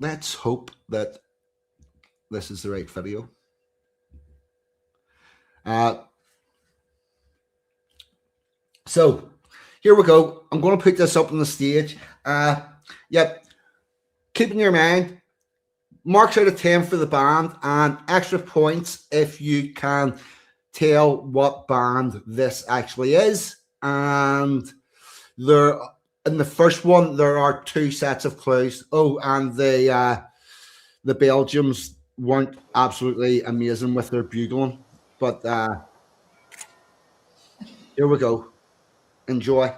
let's hope that this is the right video. So here we go. I'm going to put this up on the stage. Yep. Keep in your mind, marks out of 10 for the band, and extra points if you can tell what band this actually is. And There, in the first one, there are two sets of clues. Oh, and the Belgians weren't absolutely amazing with their bugling, but here we go. Enjoy.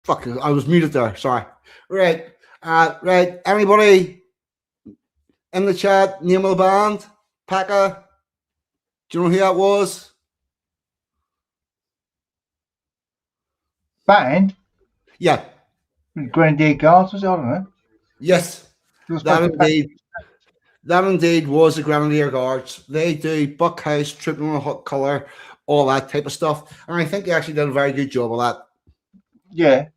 Fuck, I was muted there. Sorry. Right. Right. Anybody in the chat? Name of the band? Pakka. Do you know who that was? Band? Yeah. Grenadier Guards, was it? I don't know. Yes. That indeed was the Grenadier Guards. They do Buckhouse, Tripping on a Hot Colour, all that type of stuff. And I think they actually did a very good job of that. Yeah.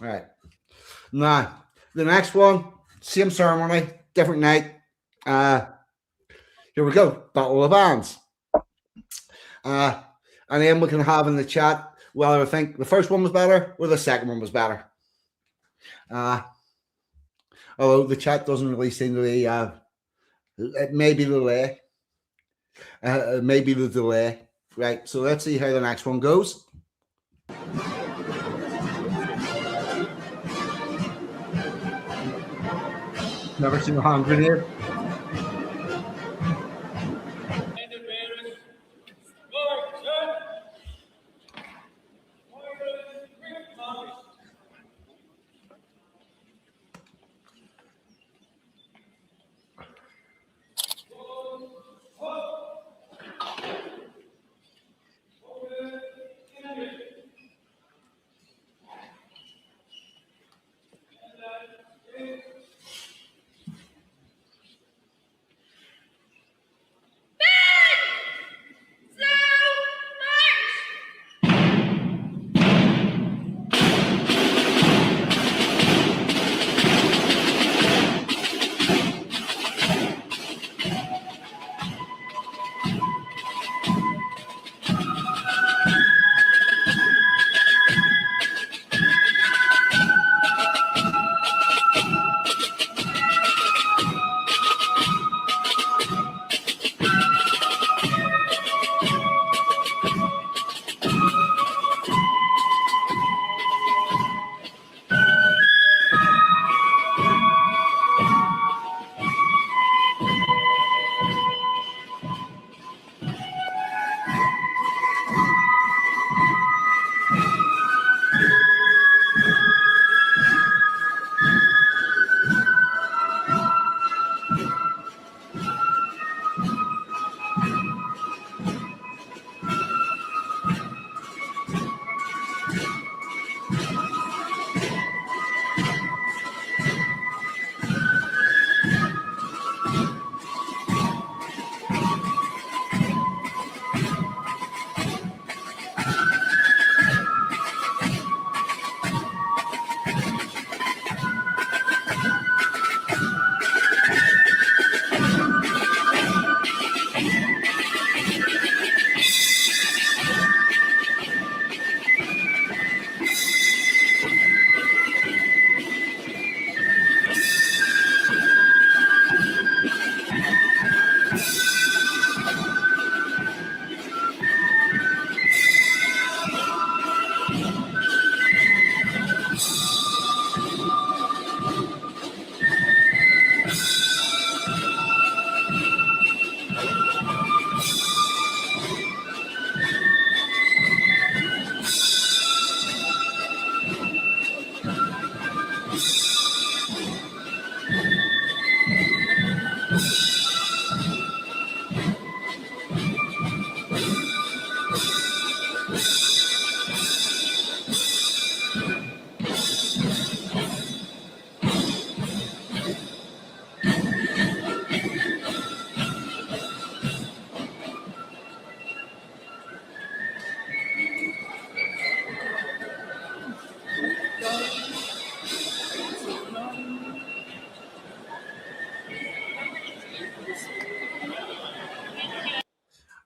Right. Now, the next one, same ceremony, different night. Here we go. Battle of the Bands. And then we can have in the chat whether I think the first one was better or the second one was better. Although the chat doesn't really seem to be, it may be the delay. Maybe the delay. Right. So let's see how the next one goes. Never seen a hand grenade.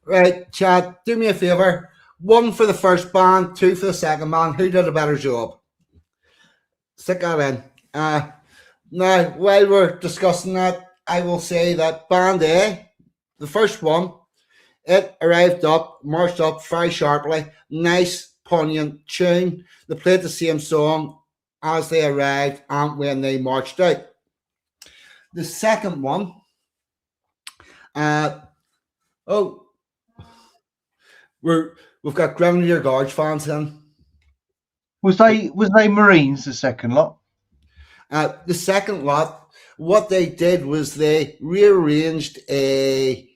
Right, Chad, do me a favor. One for the first band, two for the second band. Who did a better job? Stick that in. Now, while we're discussing that, I will say that Band A, the first one, it arrived up, marched up very sharply. Nice, poignant tune. They played the same song as they arrived and when they marched out. The second one, uh, oh, we've got Grenadier Guards fans in. Was they Marines, the second lot? The second lot, what they did was they rearranged a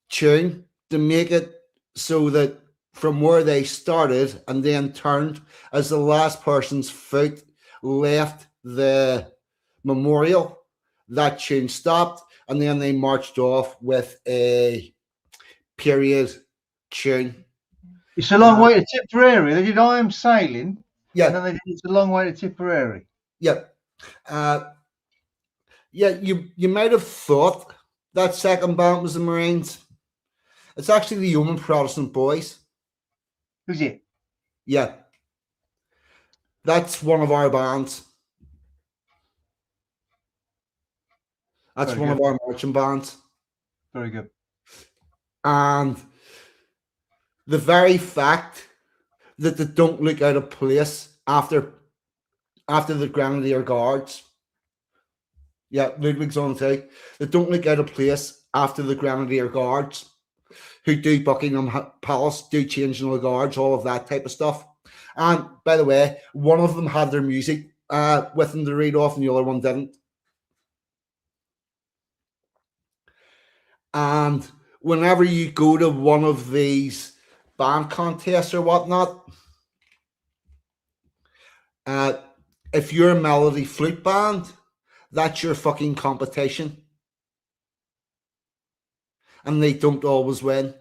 tune to make it so that from where they started and then turned, as the last person's foot left the memorial, that tune stopped, and then they marched off with a period tune. It's a long way to Tipperary. They did I Am Sailing. Yeah. And then they did It's a Long Way to Tipperary. Yeah. You might have thought that second band was the Marines. It's actually the Yeoman Protestant Boys. Is it? Yeah. That's one of our bands. That's one of our marching bands. Very good. And the very fact that they don't look out of place after the Grenadier Guards, Yeah, Ludwig's on too. They don't look out of place after the Grenadier Guards, who do Buckingham Palace, do changing the guards, all of that type of stuff. And by the way, one of them had their music with them to read off, and the other one didn't. And whenever you go to one of these band contests or whatnot, if you're a melody flute band, that's your fucking competition. And they don't always win.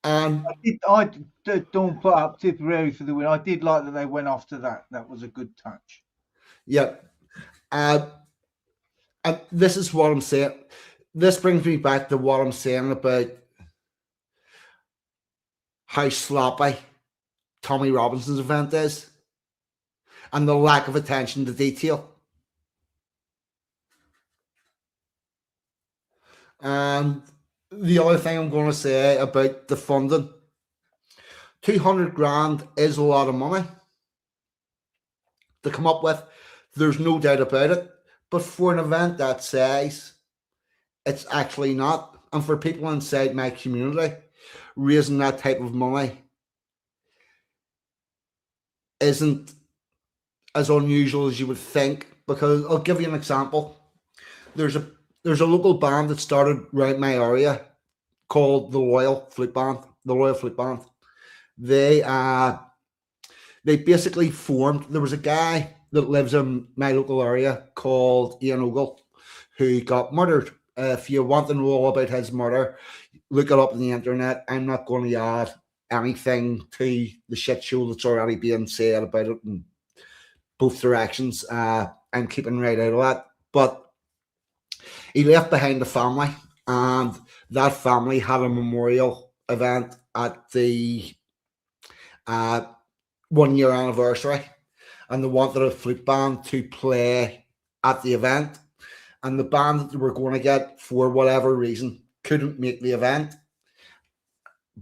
And Don't put up Tipperary for the win. I did like that they went after that. That was a good touch. yeah, and this is what I'm saying. This brings me back to what I'm saying about how sloppy Tommy Robinson's event is and the lack of attention to detail. And the other thing I'm going to say about the funding, 200 grand is a lot of money to come up with. There's no doubt about it. But for an event that size, it's actually not. And for people inside my community, raising that type of money isn't as unusual as you would think. Because I'll give you an example. There's a local band that started right my area called the Royal Flute Band. The Royal Flute Band. They basically formed. There was a guy that lives in my local area called Ian Ogle, who got murdered. If you want to know all about his murder, look it up on the internet. I'm not going to add anything to the shit show that's already being said about it in both directions. I'm keeping right out of that. But he left behind a family, and that family had a memorial event at the 1 year anniversary, and they wanted a flute band to play at the event. And the band that they were going to get, for whatever reason, couldn't make the event.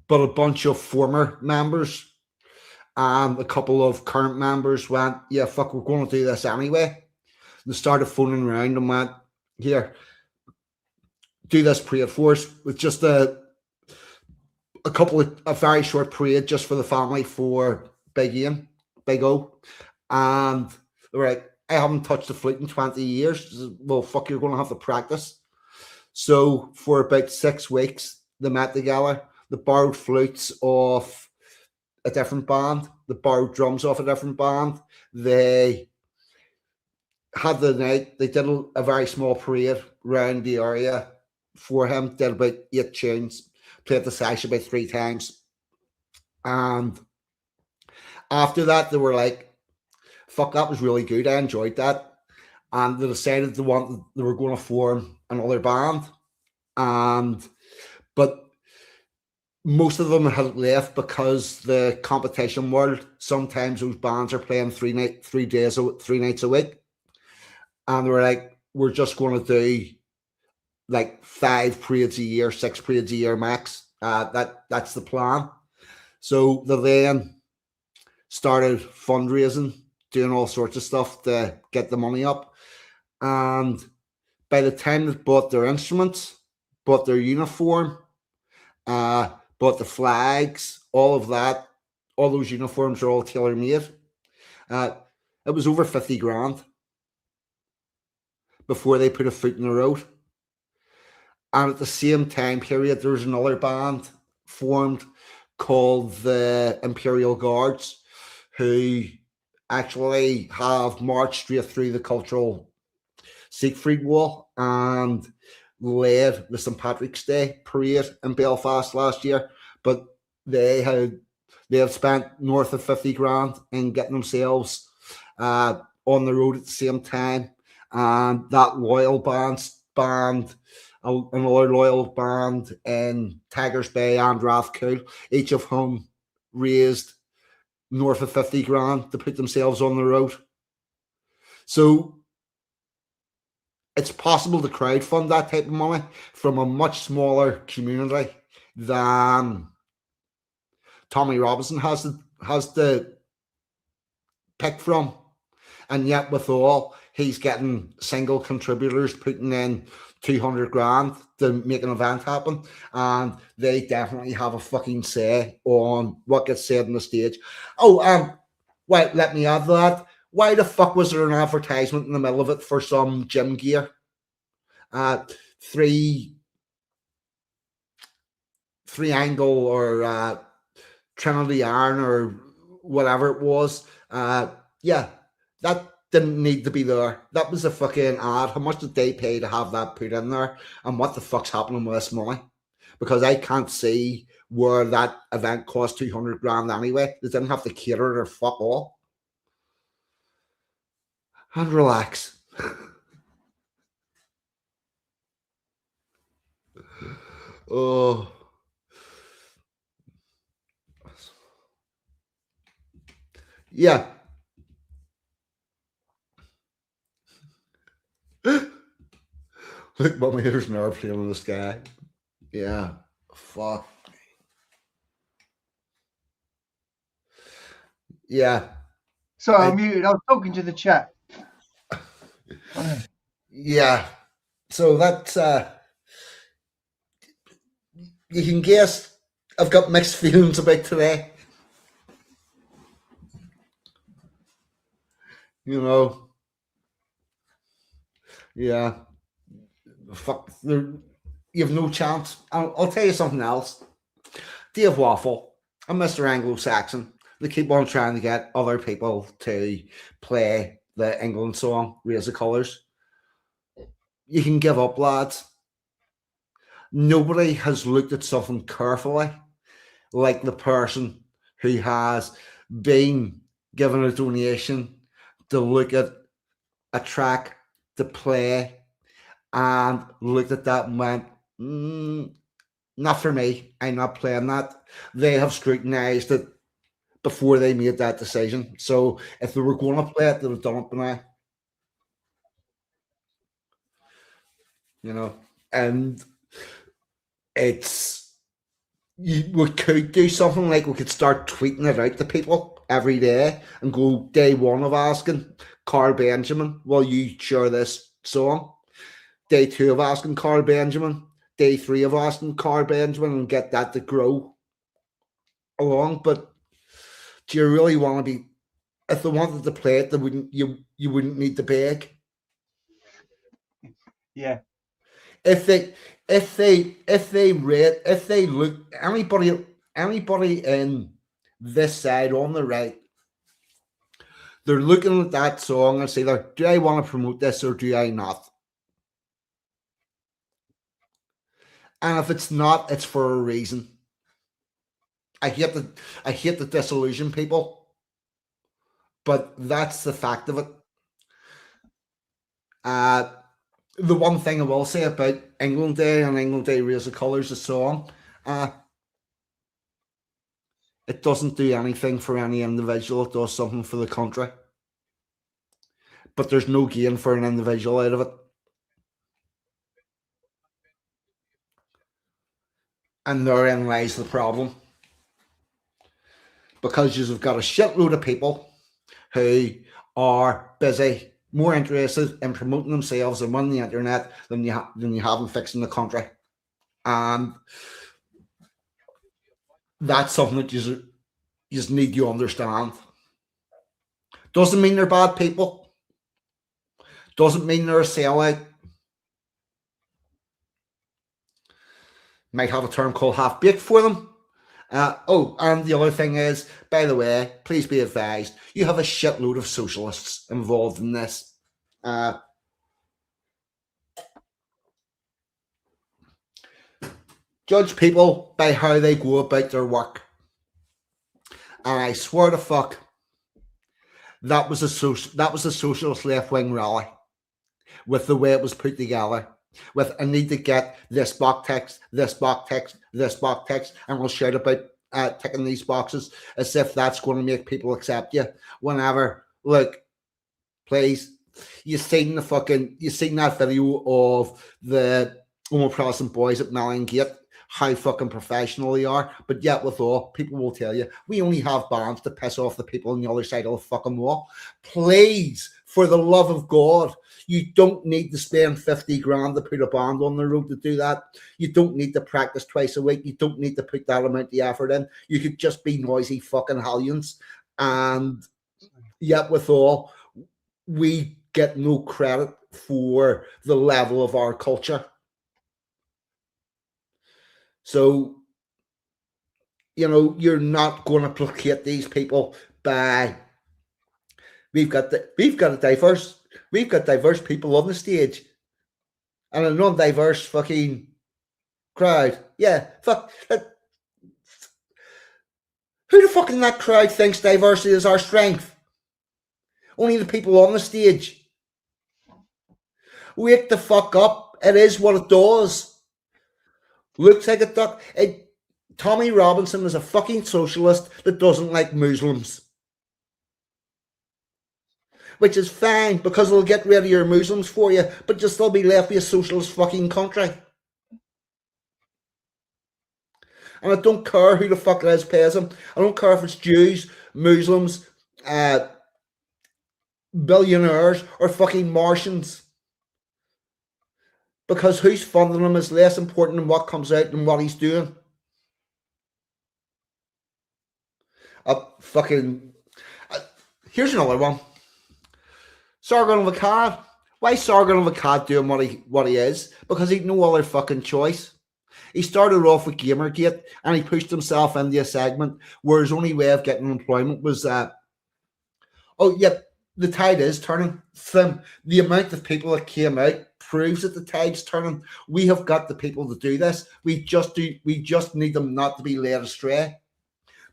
But a bunch of former members and a couple of current members went, yeah, fuck, we're going to do this anyway. They started phoning around and went, here, do this parade for us, with just a very short parade just for the family for Big Ian, Big O. And they were like, I haven't touched the flute in 20 years. Well, fuck, you're going to have to practice. So for about 6 weeks, they met together. They borrowed flutes off a different band. They borrowed drums off a different band. They had the night. They did a very small parade around the area for him. Did about 8 tunes. Played the sash about 3 times. And after that, they were like, fuck, that was really good. I enjoyed that. And they decided they were going to form another band. But most of them had left because the competition world, sometimes those bands are playing 3 nights a week. And they were like, we're just going to do like 5 parades a year, 6 parades a year max. That's the plan. So they then started fundraising, doing all sorts of stuff to get the money up. And by the time they bought their instruments, bought their uniform, bought the flags, all of that, all those uniforms are all tailor-made. It was over 50 grand before they put a foot in the road. And at the same time period, there was another band formed called the Imperial Guards, who actually have marched straight through the cultural Siegfried Wall and led the St. Patrick's Day parade in Belfast last year. But they have spent north of 50 grand in getting themselves on the road at the same time. And that loyal band, another loyal band in Tigers Bay and Rathcoole, each of whom raised north of 50 grand to put themselves on the road. So it's possible to crowdfund that type of money from a much smaller community than Tommy Robinson has to pick from. And yet, with all, he's getting single contributors putting in 200 grand to make an event happen. And they definitely have a fucking say on what gets said on the stage. Oh, wait, let me add to that. Why the fuck was there an advertisement in the middle of it for some gym gear? Three angle or Trinity Iron or whatever it was. Yeah, that didn't need to be there. That was a fucking ad. How much did they pay to have that put in there? And what the fuck's happening with this money? Because I can't see where that event cost 200 grand anyway. They didn't have to cater it or fuck all. And relax. Oh. Yeah. Look, Mummy, there's an airplane in the sky. Yeah. Fuck. Yeah. So I'm muted. I was talking to the chat. Yeah. So that's you can guess I've got mixed feelings about today. You know. Yeah. Fuck. You have no chance. I'll tell you something else. Dave Waffle and Mr. Anglo-Saxon, they keep on trying to get other people to play the England song, Raise the Colours. You can give up, lads. Nobody has looked at something carefully like the person who has been given a donation to look at a track to play and looked at that and went, not for me. I'm not playing that. They have scrutinized it before they made that decision. So if they were going to play it, they'd have done it by now. You know, and we could do something like we could start tweeting it out to people every day and go day one of asking Carl Benjamin, will you share this song? Day two of asking Carl Benjamin, day three of asking Carl Benjamin, and get that to grow along. But do you really want to be? If they wanted to play it, they wouldn't. You wouldn't need to beg. Yeah. If they look anybody in this side on the right, they're looking at that song and say, do I want to promote this or do I not? And if it's not, it's for a reason. I hate to disillusion people, but that's the fact of it. The one thing I will say about England Day and England Day Raise the Colours, the song, it doesn't do anything for any individual. It does something for the country. But there's no gain for an individual out of it. And therein lies the problem. Because you've got a shitload of people who are busy, more interested in promoting themselves and on the internet than you have in fixing the country. And that's something that you just need to understand. Doesn't mean they're bad people. Doesn't mean they're a sellout. Might have a term called half-baked for them. And the other thing is, by the way, please be advised, you have a shitload of socialists involved in this. Judge people by how they go about their work. And I swear to fuck, that was a socialist left-wing rally with the way it was put together. With I need to get this box text, this box text, this box text, and we'll shout about ticking these boxes as if that's going to make people accept you. Whenever, look, please, you seen that video of the homo-Protestant boys at Melon Gate, how fucking professional they are, but yet with all, people will tell you, we only have bands to piss off the people on the other side of the fucking wall. Please For the love of God, you don't need to spend 50 grand to put a band on the road to do that. You don't need to practice twice a week. You don't need to put that amount of effort in. You could just be noisy fucking hellions. And yet, withal, we get no credit for the level of our culture. So, you're not going to placate these people by we've got diverse people on the stage and a non-diverse fucking crowd. Yeah, fuck. Who the fuck in that crowd thinks diversity is our strength? Only the people on the stage. Wake the fuck up. It is what it does. Looks like a duck. Tommy Robinson is a fucking socialist that doesn't like Muslims. Which is fine, because they'll get rid of your Muslims for you, but you'll still be left with a socialist fucking country. And I don't care who the fuck it is pays them. I don't care if it's Jews, Muslims, billionaires, or fucking Martians. Because who's funding him is less important than what comes out and what he's doing. Here's another one. Sargon of Akkad. Why Sargon of Akkad doing what he is? Because he'd no other fucking choice. He started off with Gamergate and he pushed himself into a segment where his only way of getting employment was the tide is turning. The amount of people that came out proves that the tide's turning. We have got the people to do this. We just need them not to be led astray.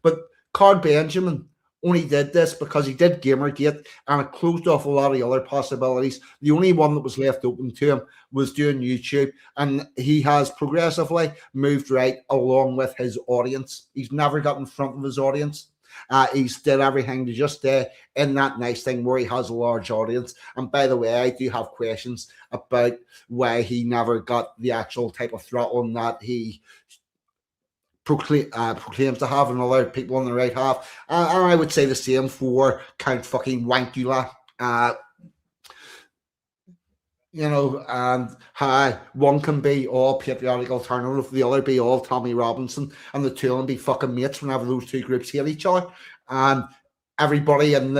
But Card Benjamin only did this because he did Gamergate and it closed off a lot of other possibilities. The only one that was left open to him was doing YouTube, and he has progressively moved right along with his audience. He's never got in front of his audience. He's did everything to just stay in that nice thing where he has a large audience. And by the way, I do have questions about why he never got the actual type of throttling that he proclaims to have, and other people on the right half. And I would say the same for Count fucking Wankula. And how one can be all patriotic alternative, the other be all Tommy Robinson, and the two of them be fucking mates whenever those two groups hate each other. And everybody in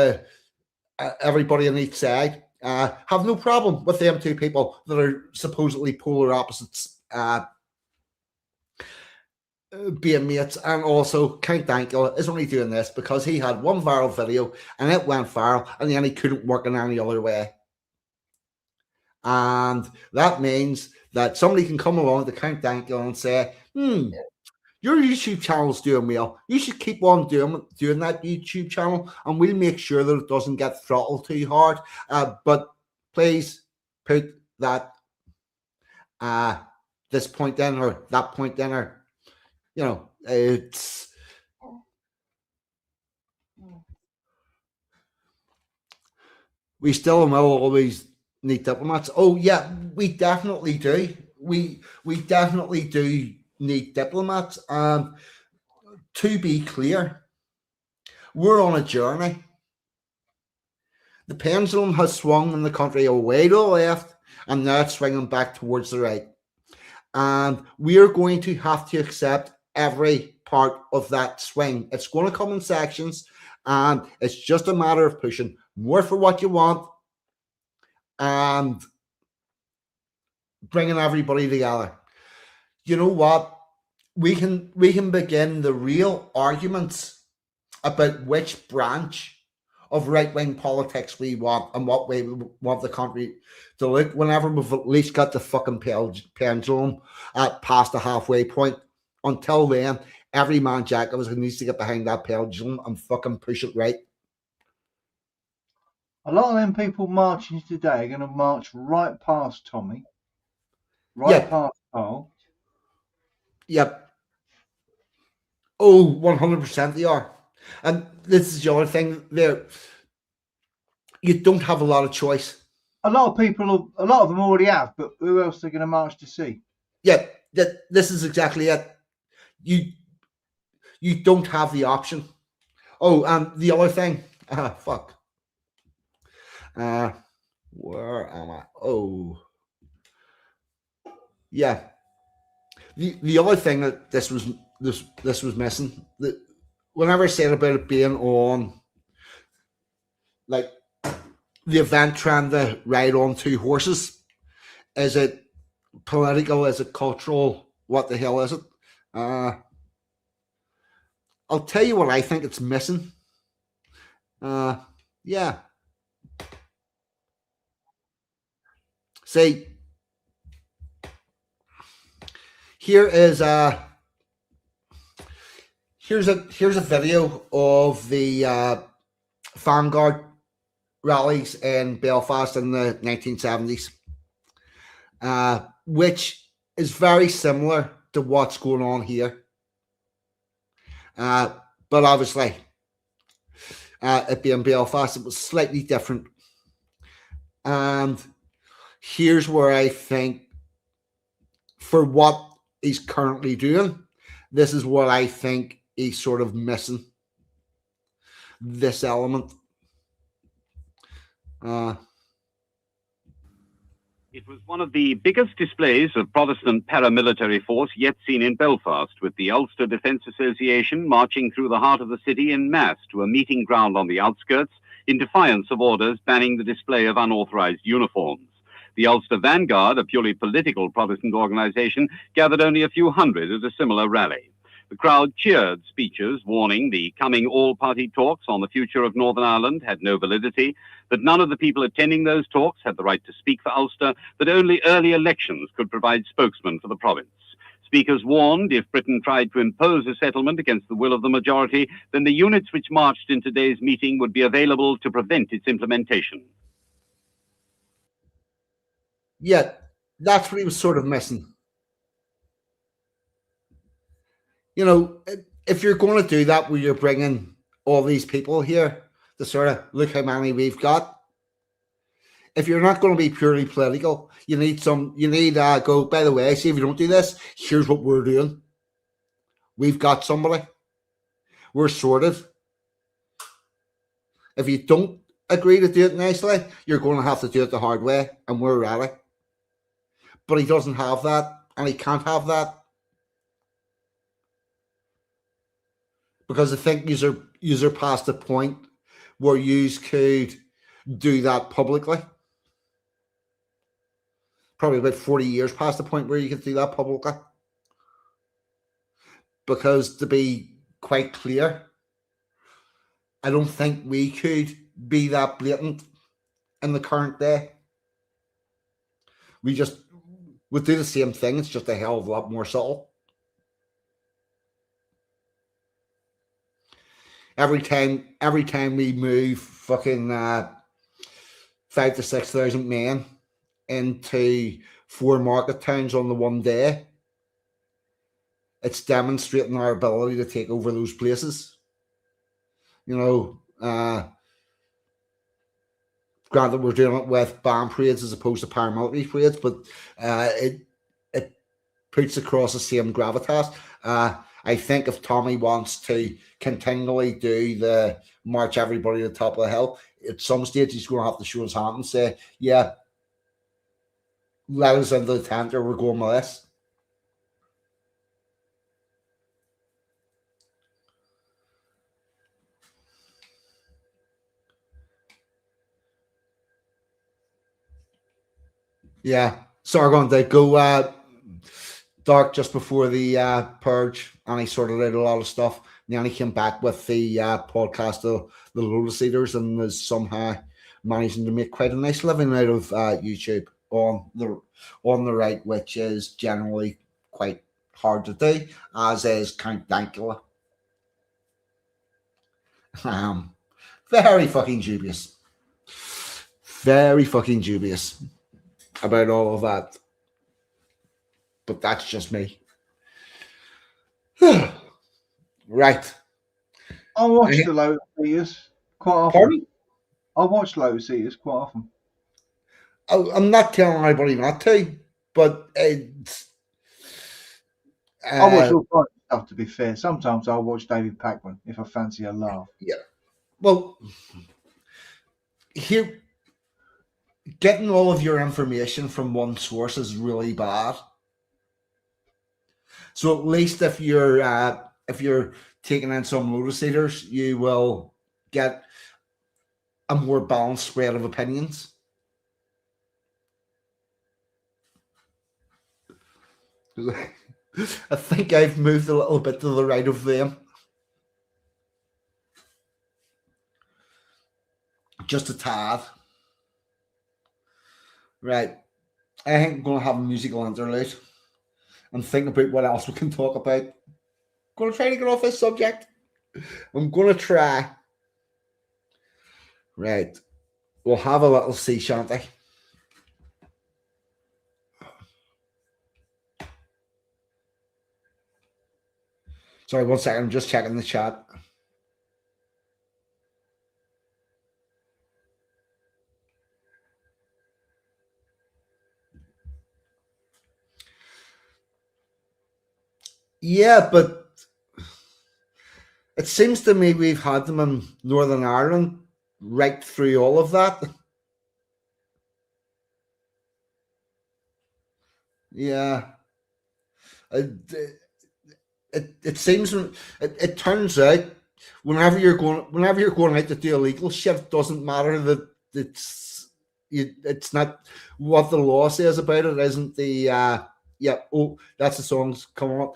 each side have no problem with them two people that are supposedly polar opposites being mates. And also Count Dankula is only doing this because he had one viral video and it went viral, and then he couldn't work in any other way. And that means that somebody can come along to Count Dankula and say, your YouTube channel's doing well. You should keep on doing that YouTube channel, and we'll make sure that it doesn't get throttled too hard. But please put that this point in or that point in, or it's we still will always need diplomats. Oh yeah, we definitely do. We definitely do need diplomats. And to be clear, we're on a journey. The pendulum has swung in the country away to the left, and now it's swinging back towards the right. And we are going to have to accept every part of that swing. It's going to come in sections, and it's just a matter of pushing more for what you want and bringing everybody together. You know what? We can begin the real arguments about which branch of right-wing politics we want and what way we want the country to look whenever we've at least got the fucking pendulum past the halfway point. Until then, every man jack of us needs to get behind that pendulum and fucking push it right. A lot of them people marching today are going to march right past Tommy. Past Carl. Yep. Oh, 100% they are. And this is the other thing there. You don't have a lot of choice. A lot of them already have, but who else are they going to march to see? Yeah, this is exactly it. You don't have the option. Oh, and the other thing, fuck. Uh, where am I? Oh, yeah. The other thing that this was missing, that whenever I said about it being on, like, the event trying to ride on two horses, is it political? Is it cultural? What the hell is it? Uh, I'll tell you what I think it's missing. Uh, yeah. See, here is here's a video of the Vanguard rallies in Belfast in the 1970s, which is very similar to what's going on here. But obviously, it being Belfast, it was slightly different. And here's where I think, for what he's currently doing, this is what I think he's sort of missing, this element. It was one of the biggest displays of Protestant paramilitary force yet seen in Belfast, with the Ulster Defence Association marching through the heart of the city en masse to a meeting ground on the outskirts in defiance of orders banning the display of unauthorized uniforms. The Ulster Vanguard, a purely political Protestant organization, gathered only a few hundred at a similar rally. The crowd cheered speeches warning the coming all-party talks on the future of Northern Ireland had no validity, that none of the people attending those talks had the right to speak for Ulster, that only early elections could provide spokesmen for the province. Speakers warned if Britain tried to impose a settlement against the will of the majority, then the units which marched in today's meeting would be available to prevent its implementation. Yeah, that's what he was sort of missing. You know, if you're going to do that, where you're bringing all these people here to sort of look how many we've got, if you're not going to be purely political, you need go, by the way, see, if you don't do this, here's what we're doing. We've got somebody. We're sorted. If you don't agree to do it nicely, you're going to have to do it the hard way, and we're ready. But he doesn't have that, and he can't have that, because I think you're past the point where you could do that publicly. Probably about 40 years past the point where you could do that publicly. Because, to be quite clear, I don't think we could be that blatant in the current day. We would do the same thing. It's just a hell of a lot more subtle. Every time we move fucking 5,000 to 6,000 men into 4 market towns on the one day, it's demonstrating our ability to take over those places. You know, granted, we're doing it with band parades as opposed to paramilitary parades, but it puts across the same gravitas. I think if Tommy wants to continually do the march everybody to the top of the hill, at some stage he's going to have to show his hand and say, yeah, let us into the tent or we're going with this. Yeah, Sargon did go dark just before the purge, and he sorted out a lot of stuff. And then he came back with the podcast of the Lotus Eaters, and is somehow managing to make quite a nice living out of YouTube on the right, which is generally quite hard to do, as is Count Dankula. Very fucking dubious. Very fucking dubious about all of that. But that's just me. Right. I watch the Lotus Eaters quite often. Pardon? I watch Lotus Eaters quite often. I'm not telling anybody not to, but it's. I watch all kinds of stuff, to be fair. Sometimes I'll watch David Packman if I fancy a laugh. Yeah. Well, here getting all of your information from one source is really bad. So at least if you're taking in some lotus eaters, you will get a more balanced spread of opinions. I think I've moved a little bit to the right of them. Just a tad. Right. I think I'm going to have a musical interlude and think about what else we can talk about. I'm going to try to get off this subject. I'm going to try. Right. We'll have a little sea shanty. Sorry, 1 second. I'm just checking the chat. Yeah, but it seems to me we've had them in Northern Ireland right through all of that. Yeah. It seems it turns out whenever you're going out to do illegal shit, it doesn't matter that it's not what the law says about it. Isn't the that's the song's coming up.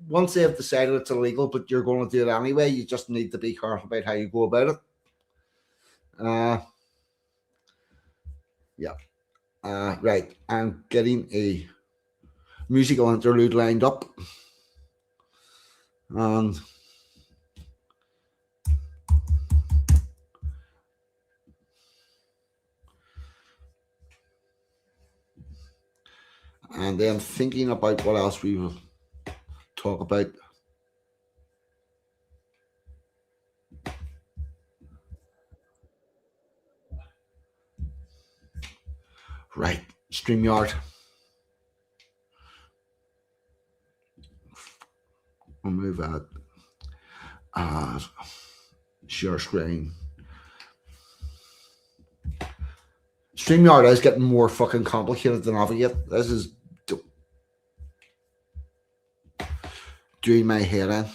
Once they have decided it's illegal, but you're going to do it anyway, you just need to be careful about how you go about it. Right. I'm getting a musical interlude lined up. And then thinking about what else we will talk about. Right, StreamYard. We'll move that. Share screen. StreamYard is getting more fucking complicated to navigate. This is doing my head in.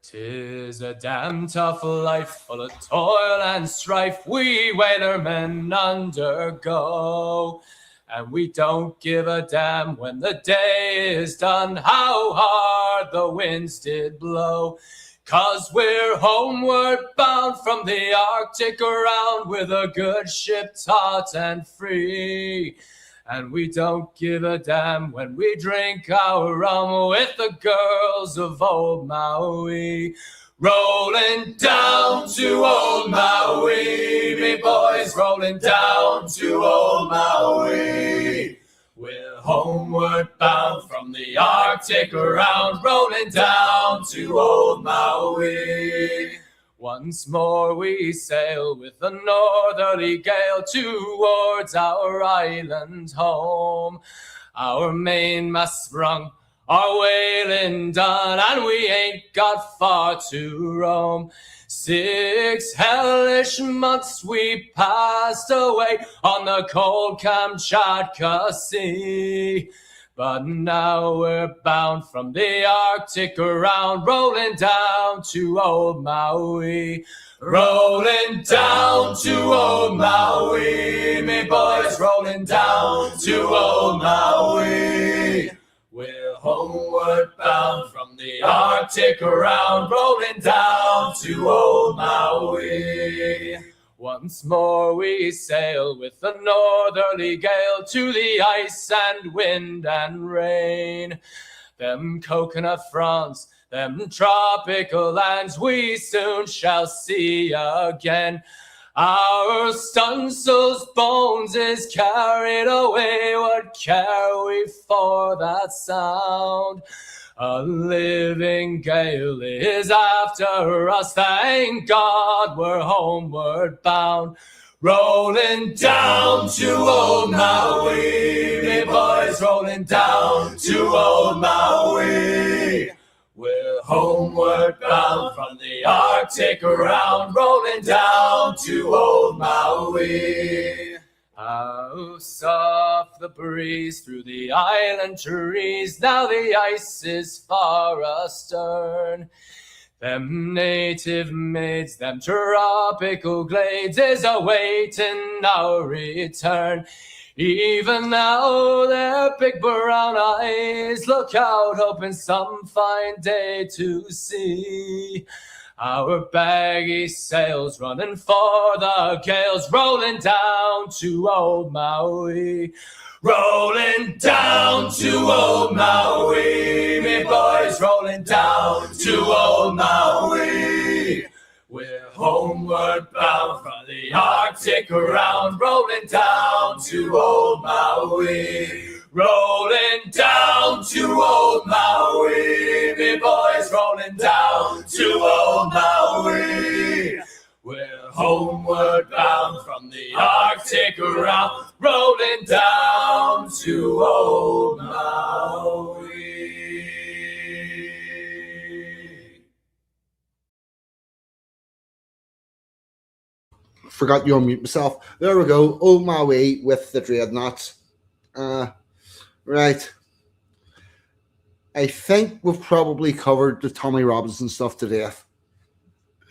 'Tis a damn tough life full of toil and strife we whalermen undergo. And we don't give a damn when the day is done how hard the winds did blow. 'Cause we're homeward bound from the Arctic around with a good ship taut and free. And we don't give a damn when we drink our rum with the girls of old Maui. Rolling down to old Maui, me boys, rolling down to old Maui. We're homeward bound from the Arctic around, rolling down to old Maui. Once more we sail with a northerly gale towards our island home. Our mainmast sprung, our whaling done, and we ain't got far to roam. 6 hellish months we passed away on the cold Kamchatka Sea. But now we're bound from the Arctic around, rolling down to old Maui. Rolling down to old Maui, me boys, rolling down to old Maui. We're homeward bound from the Arctic around, rolling down to old Maui. Once more we sail with a northerly gale to the ice and wind and rain. Them coconut fronds, them tropical lands we soon shall see again. Our stunsail's bones is carried away, what care we for that sound? A living gale is after us, thank God we're homeward bound. Rolling down to old Maui, me boys, rolling down to old Maui. We're homeward bound from the Arctic around, rolling down to old Maui. How soft the breeze through the island trees, now the ice is far astern. Them native maids, them tropical glades is awaiting our return. Even now their big brown eyes look out, hoping some fine day to see our baggy sails running for the gales, rolling down to old Maui. Rolling down to old Maui, me boys, rolling down to old Maui. We're homeward bound from the Arctic around, rolling down to old Maui. Rolling down to old Maui, me boys, rolling down to old Maui. We're homeward bound from the Arctic around, rolling down to old Maui. Forgot to unmute myself. There we go. Old Maui with the dreadnoughts. Right. I think we've probably covered the Tommy Robinson stuff to death.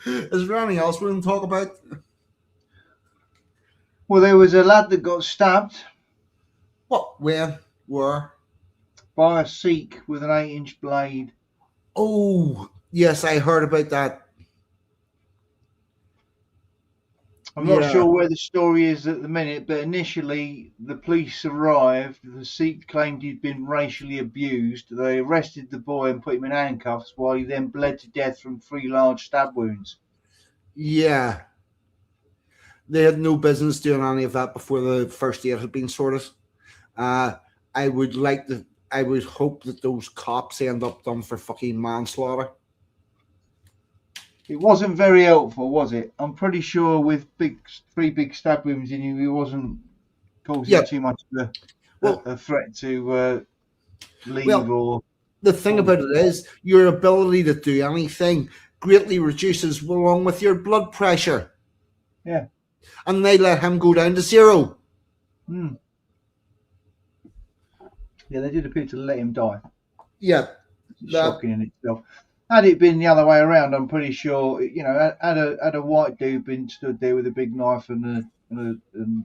Is there anything else we can talk about? Well, there was a lad that got stabbed What? When? Where? by a Sikh with an 8-inch blade. Oh, yes, I heard about that. I'm not Yeah. sure where the story is at the minute, but initially the police arrived. The Sikh claimed he'd been racially abused. They arrested the boy and put him in handcuffs while he then bled to death from 3 large stab wounds. Yeah. They had no business doing any of that before the first aid had been sorted. I would hope that those cops end up done for fucking manslaughter. It wasn't very helpful, was it? I'm pretty sure with 3 big stab wounds in you, he wasn't causing too much of a threat to leave or... The thing about it is, your ability to do anything greatly reduces along with your blood pressure. Yeah. And they let him go down to 0. Yeah, they did appear to let him die. Yeah. Shocking in itself. Had it been the other way around, I'm pretty sure, had a white dude been stood there with a big knife and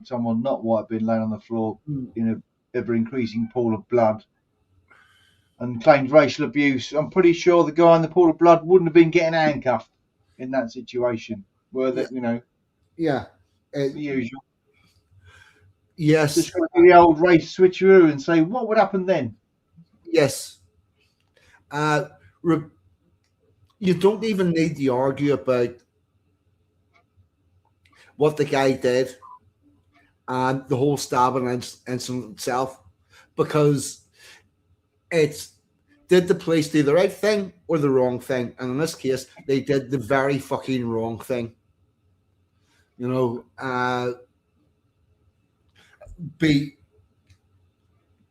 someone not white been laying on the floor in a ever increasing pool of blood and claimed racial abuse, I'm pretty sure the guy in the pool of blood wouldn't have been getting handcuffed in that situation. Yeah. The usual. Yes. Just going to do the old race switcheroo and say, what would happen then? Yes. You don't even need to argue about what the guy did and the whole stabbing incident itself, because it's, did the police do the right thing or the wrong thing? And in this case, they did the very fucking wrong thing. Do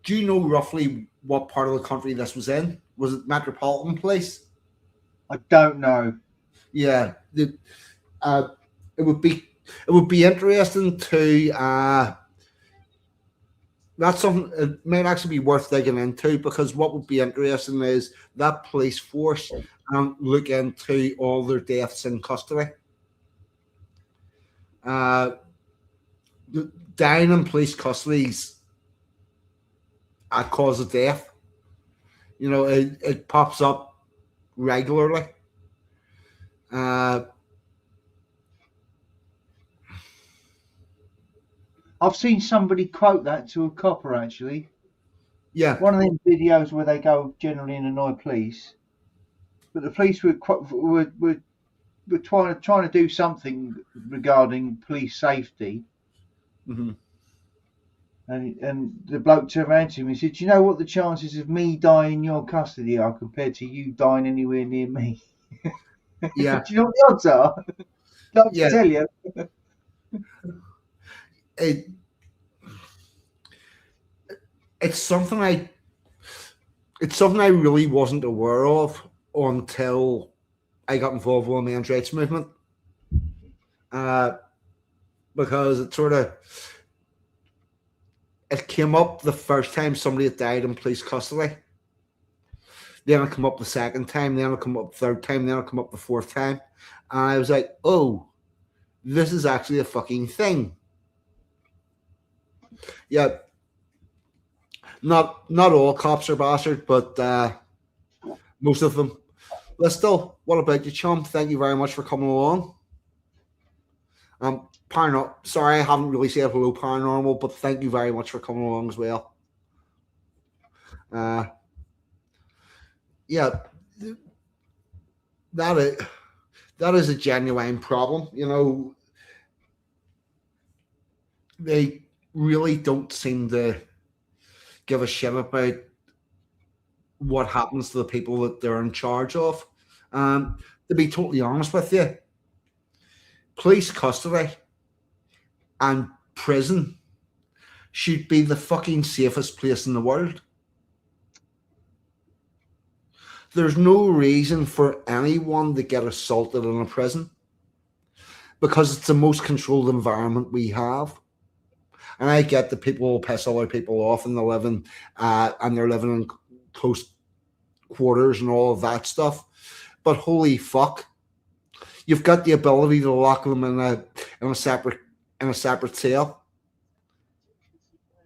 you know roughly what part of the country this was in? Was it Metropolitan Police? I don't know. Yeah, it would be interesting to. That's something it might actually be worth digging into, because what would be interesting is that police force look into all their deaths in custody. Dying in police custodies a cause of death. It pops up regularly. I've seen somebody quote that to a copper, actually. Yeah. One of them videos where they go generally and annoy police, but the police were trying to do something regarding police safety. Mm-hmm. And the bloke turned around to him and said, "Do you know what the chances of me dying in your custody are compared to you dying anywhere near me?" Yeah. Do you know what the odds are? Don't tell you. It's something I really wasn't aware of until I got involved with the men's rights movement. Because it sort of, it came up the first time somebody had died in police custody. Then it'll come up the second time, then it'll come up the third time, then it'll come up the fourth time. And I was like, oh, this is actually a fucking thing. Yeah. Not all cops are bastards, but most of them. Listel, what about you, chum? Thank you very much for coming along. Sorry, I haven't really said hello, Paranormal, but thank you very much for coming along as well. Yeah, that is a genuine problem. You know, they really don't seem to give a shit about what happens to the people that they're in charge of. To be totally honest with you, police custody and prison should be the fucking safest place in the world. There's no reason for anyone to get assaulted in a prison because it's the most controlled environment we have. And I get that people will piss other people off and they're living in close quarters and all of that stuff. But holy fuck, you've got the ability to lock them in a separate cell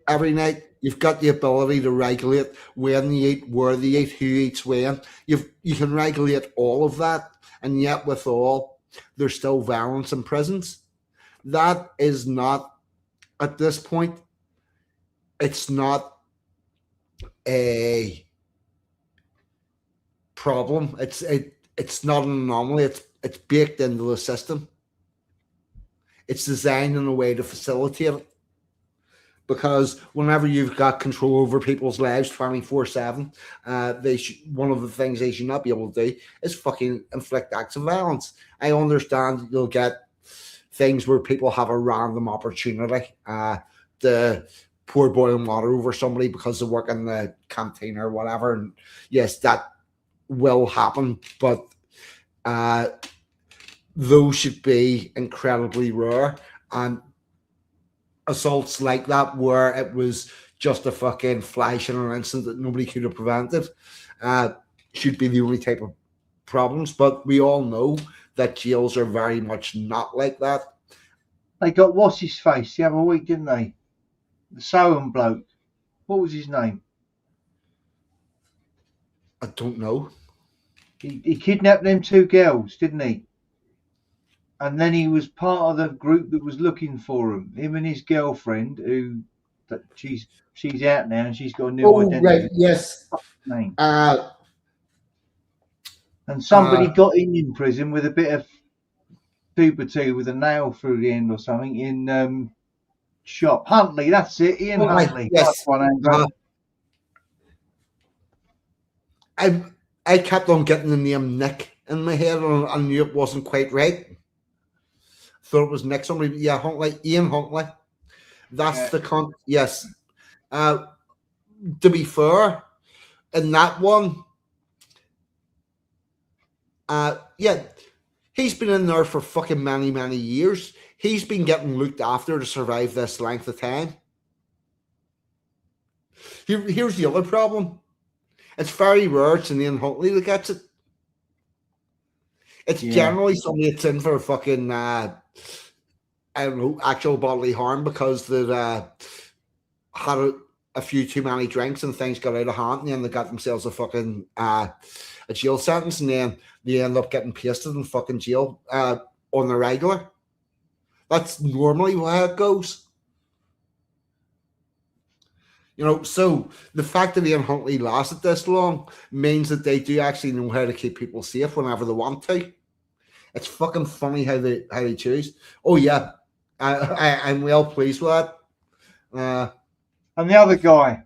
every night. You've got the ability to regulate when they eat, where they eat, who eats when. You can regulate all of that, and yet withal, there's still violence in prisons. That is not, at this point, it's not a problem. It's not an anomaly. It's baked into the system. It's designed in a way to facilitate it. Because whenever you've got control over people's lives 24/7, one of the things they should not be able to do is fucking inflict acts of violence. I understand you'll get things where people have a random opportunity to pour boiling water over somebody because they work in the canteen or whatever. And yes, that will happen, but those should be incredibly rare. And assaults like that, where it was just a fucking flash in an instant that nobody could have prevented, should be the only type of problems. But we all know that jails are very much not like that. They got what's his face the other week, didn't they? The Sohan bloke. What was his name? I don't know. He kidnapped them two girls, didn't he? And then he was part of the group that was looking for him. Him and his girlfriend, she's out now and she's got a new identity. Right, yes. Name. And somebody got in prison with a bit of 2x2 with a nail through the end or something in shop. Huntley, that's it. Ian Huntley. Yes. I kept on getting the name Nick in my head and I knew it wasn't quite right. Thought it was Nick somebody. Yeah, Huntley. Ian Huntley. That's the yes. To be fair, in that one, he's been in there for fucking many, many years. He's been getting looked after to survive this length of time. Here's the other problem. It's very rare it's an Ian Huntley that gets it. It's generally somebody that's in for fucking, I don't know, actual bodily harm because they've had a few too many drinks and things got out of hand, and then they got themselves a fucking a jail sentence, and then they end up getting pasted in fucking jail on the regular. That's normally how it goes. You know, so the fact that Ian Huntley lasted this long means that they do actually know how to keep people safe whenever they want to. It's fucking funny how they choose. Oh yeah, I'm well pleased with that. And the other guy,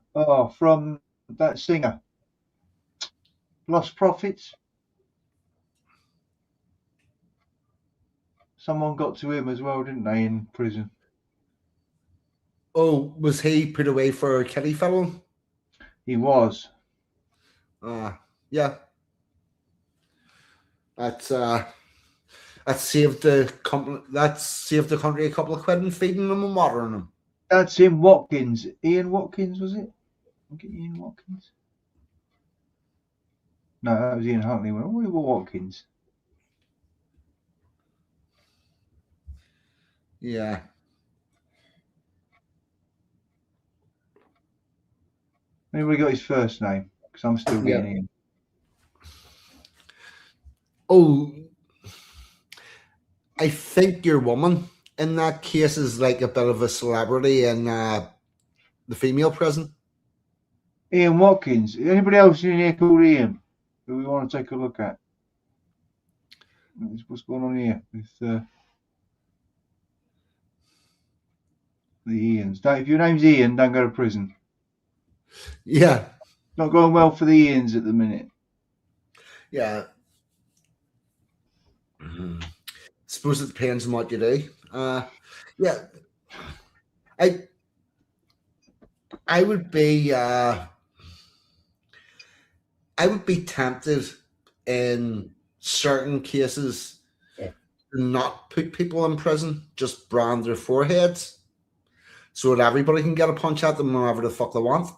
from that singer, Lost Prophets. Someone got to him as well, didn't they, in prison? Oh, was he put away for a kiddie felon? He was. Yeah. That saved the company. That saved the country a couple of quid and feeding them and watering them. That's him, Watkins. Ian Watkins, was it? I'll get Ian Watkins. No, that was Ian Huntley. What about Watkins? Yeah. Anybody got his first name? Because I'm still getting Ian. Oh, I think your woman in that case is like a bit of a celebrity in the female prison. Ian Watkins. Anybody else in here called Ian who we want to take a look at? What's going on here with the Ians? If your name's Ian, don't go to prison. Yeah. Not going well for the Ians at the minute. Yeah. Suppose it depends on what you do. Yeah. I would be tempted in certain cases to not put people in prison, just brand their foreheads so that everybody can get a punch at them whenever the fuck they want.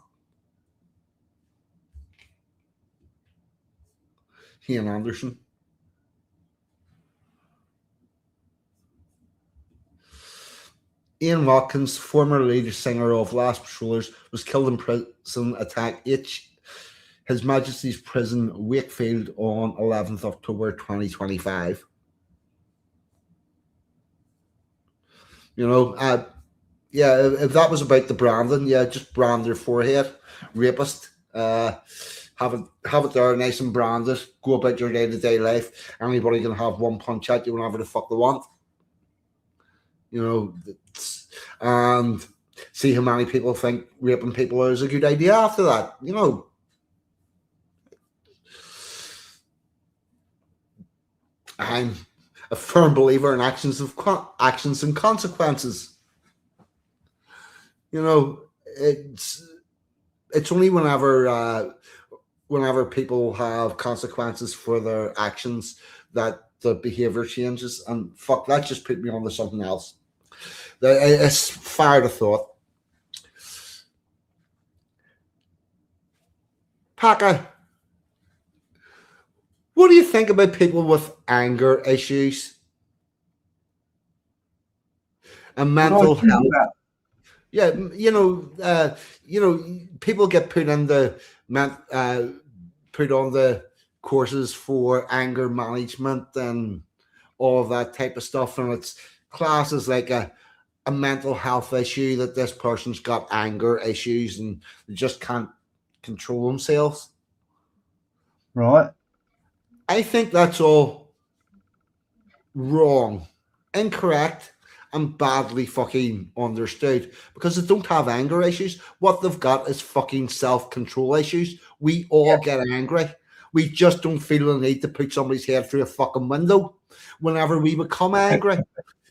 Ian Anderson. Ian Watkins, former lead singer of Last Patrollers, was killed in prison attack His Majesty's Prison, Wakefield, on 11th October 2025. You know, yeah, if that was about the branding, yeah, just brand their forehead. Rapist. Have it there nice and branded. Go about your day-to-day life. Anybody can have one punch at you whenever the fuck they want. You know, and see how many people think raping people is a good idea after that. You know, I'm a firm believer in actions and consequences. You know, it's only whenever people have consequences for their actions that the behavior changes. And fuck, that just put me on to something else. It's fired a thought. Pakka, what do you think about people with anger issues and mental health? Yeah, people get put on the courses for anger management and all of that type of stuff, and it's classes like a mental health issue that this person's got anger issues and they just can't control themselves. Right. I think that's all wrong, incorrect, and badly fucking understood, because they don't have anger issues. What they've got is fucking self-control issues. We all get angry. We just don't feel the need to put somebody's head through a fucking window whenever we become angry.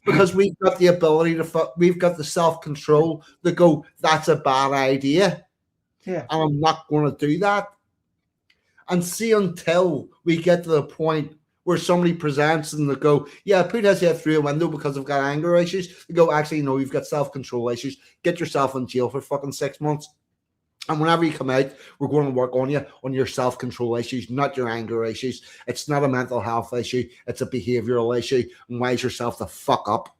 Because we've got the ability we've got the self-control to go, that's a bad idea. Yeah. And I'm not going to do that. And see until we get to the point where somebody presents and they go, yeah, put his head through a window because I've got anger issues. They go, actually, no, you've got self-control issues. Get yourself in jail for fucking 6 months. And whenever you come out, we're going to work on you, on your self-control issues, not your anger issues. It's not a mental health issue. It's a behavioral issue. And wise yourself the fuck up.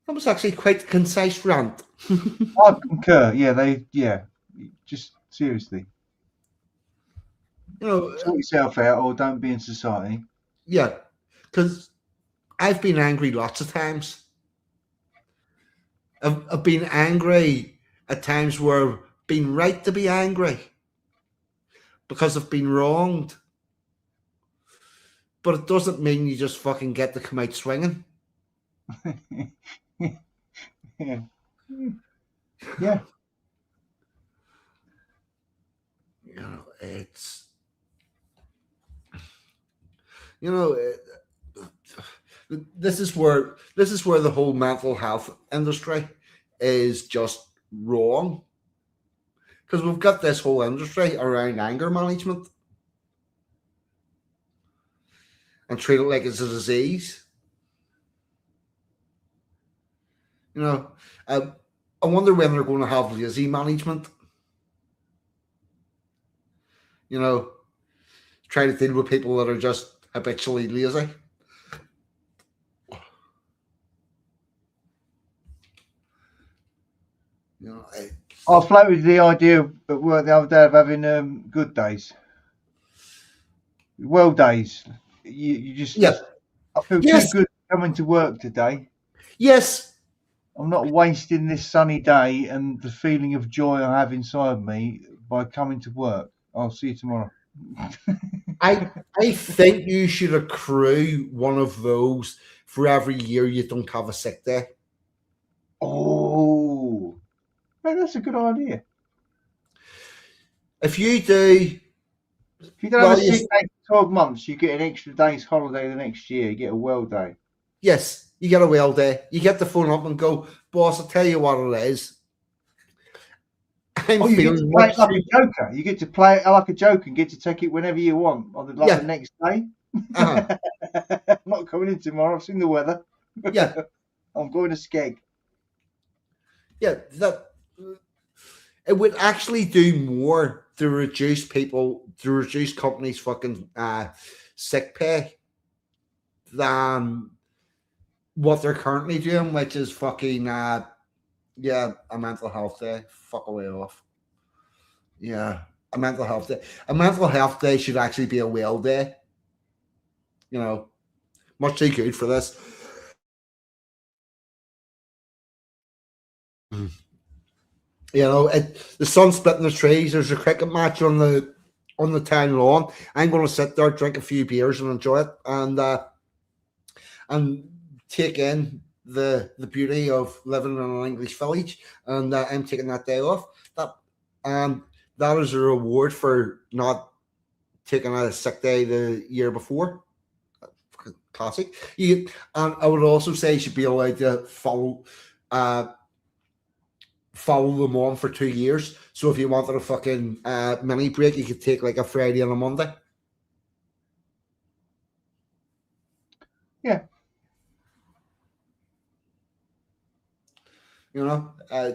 That was actually quite a concise rant. I concur. Yeah, just seriously. You know, sort yourself out or don't be in society. Yeah, because I've been angry lots of times. I've been angry at times where I've been right to be angry because I've been wronged. But it doesn't mean you just fucking get to come out swinging. Yeah. You know, it's... You know, this is where the whole mental health industry is just wrong, because we've got this whole industry around anger management and treat it like it's a disease. You know, I wonder when they're going to have lazy management. You know, try to deal with people that are just habitually lazy. You know, I floated the idea at work the other day of having good days, well days. You just, yeah, I feel too yes, good coming to work today. yes, I'm not wasting this sunny day and the feeling of joy I have inside me by coming to work. I'll see you tomorrow. I think you should accrue one of those for every year you don't have a sick day. Oh, man, that's a good idea. If you do, If you don't have well, a sick day for 12 months, you get an extra day's holiday the next year. You get a well day. yes, you get a well day. You get the phone up and go, boss, I'll tell you what it is. I'm Oh, you get to feeling play much it like too. a joker. You get to play it like a joker and get to take it whenever you want, on the, Yeah. the next day. Uh-huh. I'm not coming in tomorrow. I've seen the weather. Yeah. I'm going to Skeg. Yeah, that it would actually do more to reduce companies' fucking sick pay than what they're currently doing, which is fucking a mental health day. Fuck away off. Yeah, a mental health day. A mental health day should actually be a well day. You know, much too good for this. You know, the sun's splitting the trees. There's a cricket match on the town lawn. I'm going to sit there, drink a few beers, and enjoy it, and take in the beauty of living in an English village. And I'm taking that day off. That is a reward for not taking a sick day the year before. Classic. And I would also say you should be allowed to follow them on for 2 years. So if you wanted a fucking mini break, you could take like a Friday and a Monday. Yeah. You know, I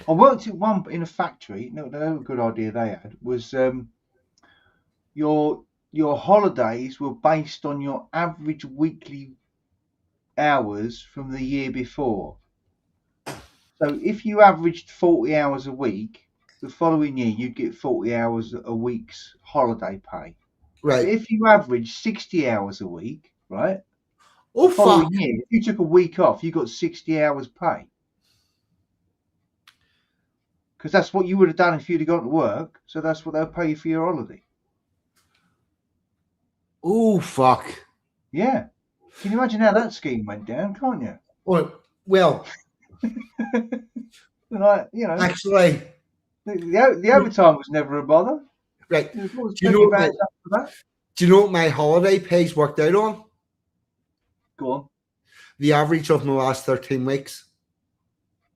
worked at one in a factory. No, a good idea they had was your holidays were based on your average weekly hours from the year before. So if you averaged 40 hours a week, the following year you'd get 40 hours a week's holiday pay. right. But if you averaged 60 hours a week, right, Oh, the following fuck. year, if you took a week off, you got 60 hours pay. Because that's what you would have done if you'd have gone to work. So that's what they'll pay you for your holiday. Oh, fuck. Yeah. Can you imagine how that scheme went down? Can't you? Well, like, you know, actually, the overtime was never a bother. right. There was Do you know plenty of hours after that. Do you know what my holiday pays worked out on? Go on. The average of my last 13 weeks.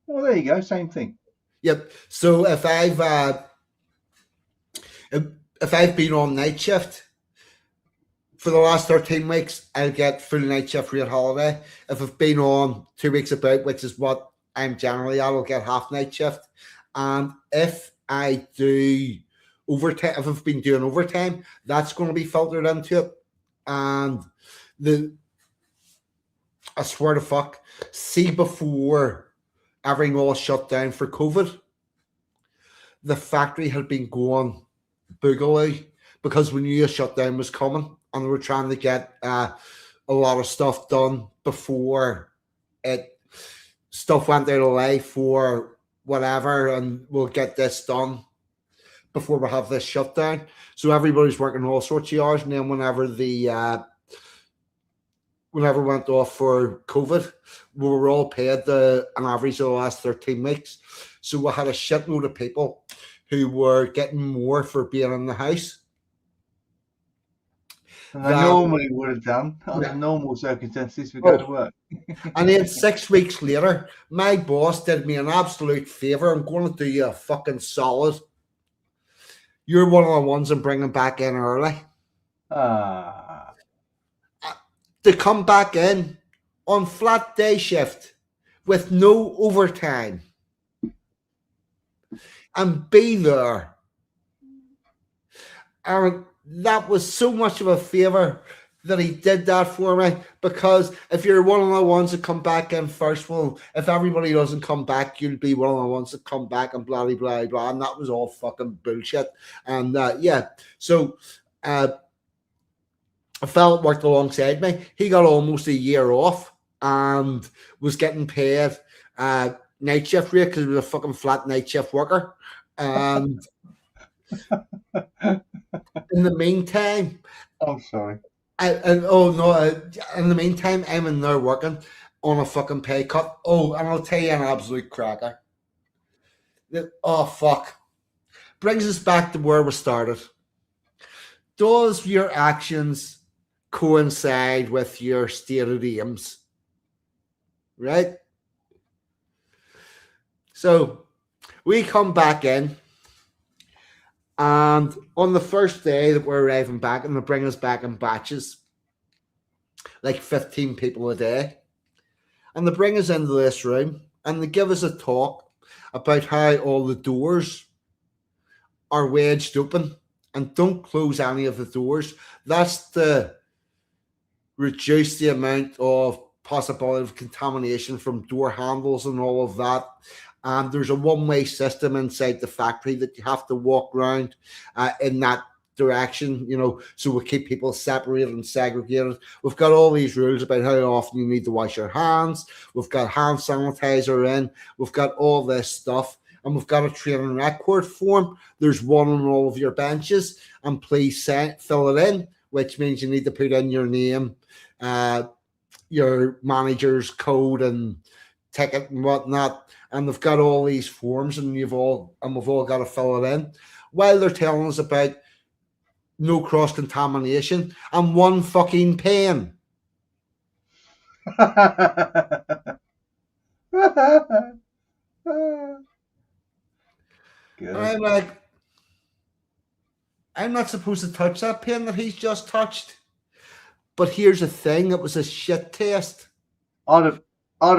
Well, there you go. Same thing. Yep. So if I've been on night shift for the last 13 weeks, I'll get full night shift rate holiday. If I've been on 2 weeks about, which is what I'm generally at, I'll get half night shift. And if I do overtime, if I've been doing overtime, that's going to be filtered into it. And I swear to fuck, see, before everything all shut down for COVID, the factory had been going boogaloo because we knew a shutdown was coming, and they were trying to get a lot of stuff done before stuff went out of life for whatever, and we'll get this done before we have this shutdown. So everybody's working all sorts of hours, and then whenever went off for COVID, we were all paid an average of the last 13 weeks. So we had a shitload of people who were getting more for being in the house. And they normally would have done under normal circumstances for going to work. And then 6 weeks later, my boss did me an absolute favour. I'm going to do you a fucking solid. You're one of the ones I'm bringing back in early. To come back in on flat day shift with no overtime and be there. And that was so much of a favour that he did that for me, because if you're one of the ones that come back in first, well, if everybody doesn't come back, you'll be one of the ones that come back and blah, blah, blah, blah. And that was all fucking bullshit. And so a fella worked alongside me. He got almost a year off and was getting paid night shift rate because he was a fucking flat night shift worker. And in the meantime, I'm sorry. in the meantime, I'm in there working on a fucking pay cut. Oh, and I'll tell you an absolute cracker. Oh, fuck. Brings us back to where we started. Does your actions coincide with your stated aims? Right? So, we come back in, and on the first day that we're arriving back, and they bring us back in batches, like 15 people a day. And they bring us into this room and they give us a talk about how all the doors are wedged open and don't close any of the doors. That's to reduce the amount of possibility of contamination from door handles and all of that. And there's a one-way system inside the factory that you have to walk around in that direction, so we keep people separated and segregated. We've got all these rules about how often you need to wash your hands. We've got hand sanitizer in. We've got all this stuff, and we've got a training record form. There's one on all of your benches, and please fill it in, which means you need to put in your name, your manager's code and ticket and whatnot. And they've got all these forms, and we've all got to fill it in while they're telling us about no cross contamination and one fucking pen. I'm like, I'm not supposed to touch that pen that he's just touched. But here's the thing: it was a shit test. I'd have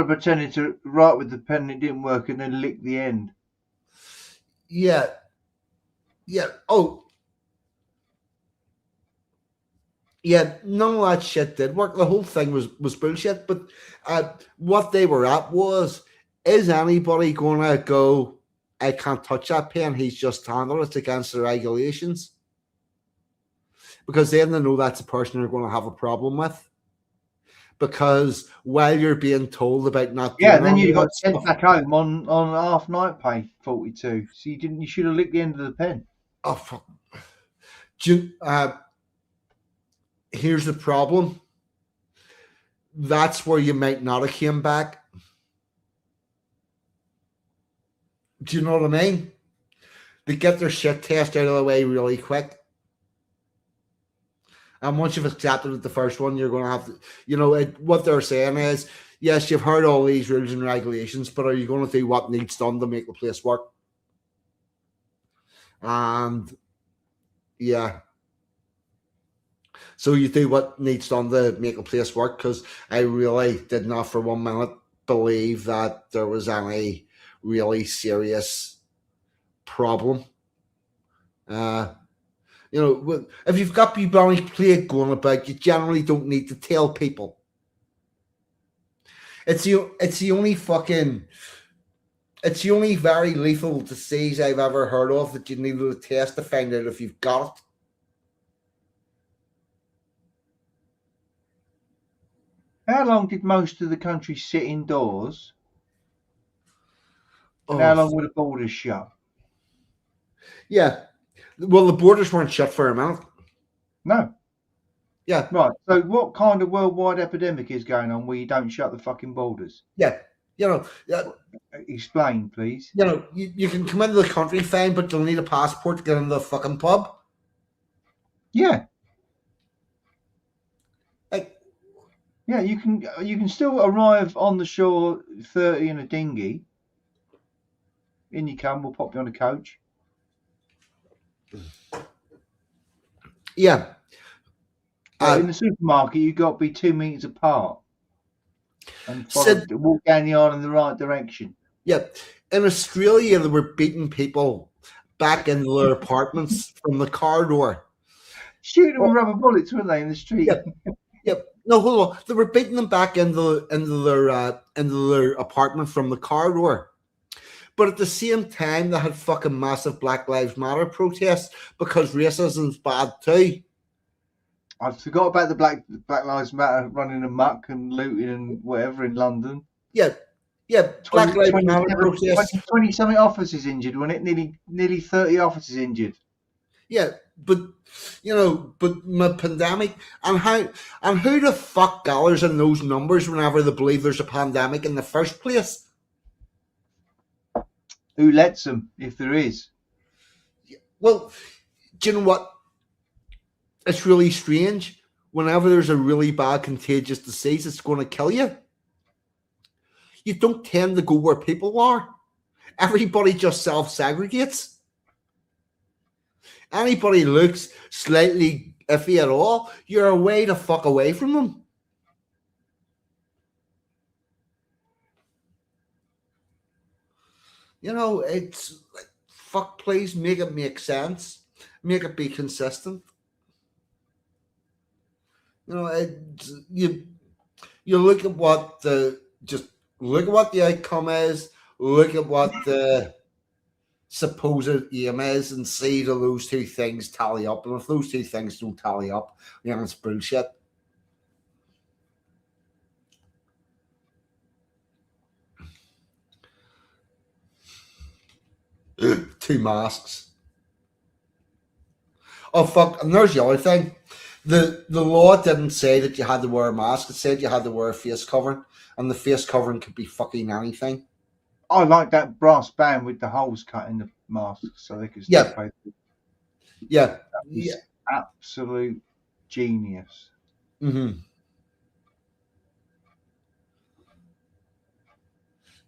pretended to write with the pen and it didn't work, and then lick the end. Yeah. Oh. Yeah, none of that shit did work. The whole thing was bullshit. But what they were at was, is anybody going to go, I can't touch that pen, he's just handled it against the regulations? Because then they know that's a person you're going to have a problem with. Because while you're being told about not doing then you got sent stuff, back home on half night pay, 42. So you should have licked the end of the pen. Oh, fuck. Here's the problem. That's where you might not have came back. Do you know what I mean? They get their shit test out of the way really quick. And once you've accepted it, the first one, you're going to have to, what they're saying is, yes, you've heard all these rules and regulations, but are you going to do what needs done to make the place work? And yeah. So you do what needs done to make a place work, because I really did not for 1 minute believe that there was any really serious problem. If you've got bubonic plague going about, you generally don't need to tell people. It's the only very lethal disease I've ever heard of that you need to test to find out if you've got it. How long did most of the country sit indoors? And how long were the borders shut? Yeah. Well, the borders weren't shut for a minute. No. Yeah. Right. So what kind of worldwide epidemic is going on where you don't shut the fucking borders? Yeah. Explain, please. You can come into the country fine, but you'll need a passport to get into the fucking pub. Yeah. Yeah, you can still arrive on the shore 30 in a dinghy. In you come, we'll pop you on a coach. Yeah. In the supermarket, you've got to be 2 meters apart. and Said, walk down the aisle in the right direction. yeah, in Australia, they were beating people back into their apartments from the car door. Shooting them with rubber bullets, weren't they, in the street? Yep. Yep. No, hold on. They were beating them back into their apartment from the car door. But at the same time, they had fucking massive Black Lives Matter protests because racism's bad too. I forgot about the Black Lives Matter running amok and looting and whatever in London. Yeah. Yeah. Black Lives Matter protests. 20 something officers injured, wasn't it? Nearly 30 officers injured. Yeah, but my pandemic and who the fuck gathers in those numbers whenever they believe there's a pandemic in the first place? Who lets them, if there is? Well, do you know what? It's really strange. Whenever there's a really bad contagious disease, it's going to kill you. You don't tend to go where people are. Everybody just self-segregates. Anybody looks slightly iffy at all, you're a way to fuck away from them. It's like, fuck, please make it make sense. Make it be consistent. You look at what look at what the outcome is, look at what the supposed aim is, and see that those two things tally up. And if those two things don't tally up, it's bullshit. Two masks. Oh fuck! And there's the other thing. The law didn't say that you had to wear a mask. It said you had to wear a face covering, and the face covering could be fucking anything. I like that brass band with the holes cut in the mask so they could still play. Yeah. Yeah. Absolute genius. Mm-hmm.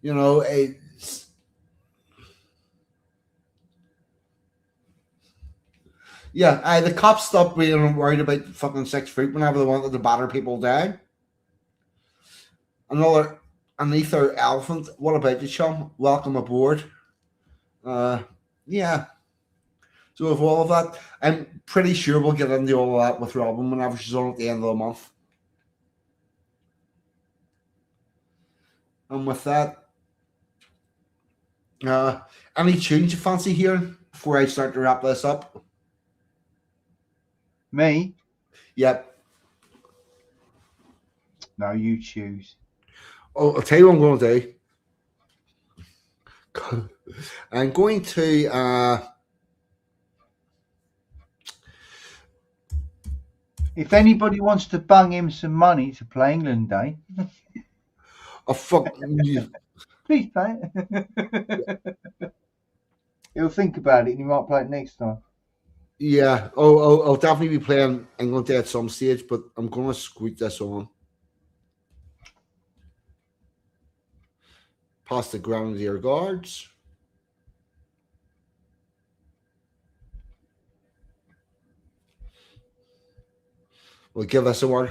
It's the cops stopped being worried about fucking 6 feet whenever they wanted to batter people down. Another ether elephant. What about you, chum? Welcome aboard. Yeah. So with all of that, I'm pretty sure we'll get into all of that with Robin whenever she's on at the end of the month. And with that, any tunes you fancy hearing before I start to wrap this up? Me? Yep. No, you choose. Oh, I'll tell you what I'm going to do. I'm going to... If anybody wants to bung him some money to play England Day... fuck... Please play it. He'll think about it and he might play it next time. Yeah. Oh, I'll definitely be playing England Day at some stage, but I'm going to squeak this on. Past the Grenadier Guards. We'll give this a word.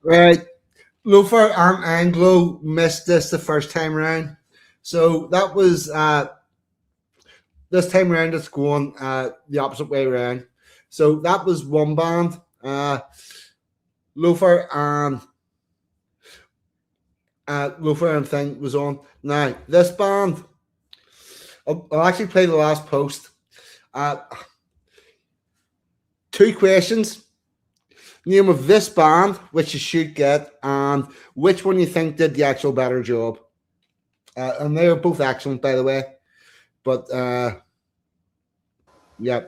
Right. Loafer and Anglo missed this the first time round. So that was this time round it's going the opposite way around. So that was one band. Loafer and thing was on. Now this band, I'll actually play the last post. 2 questions. Name of this band, which you should get, and which one you think did the actual better job. And they were both excellent, by the way. But yeah.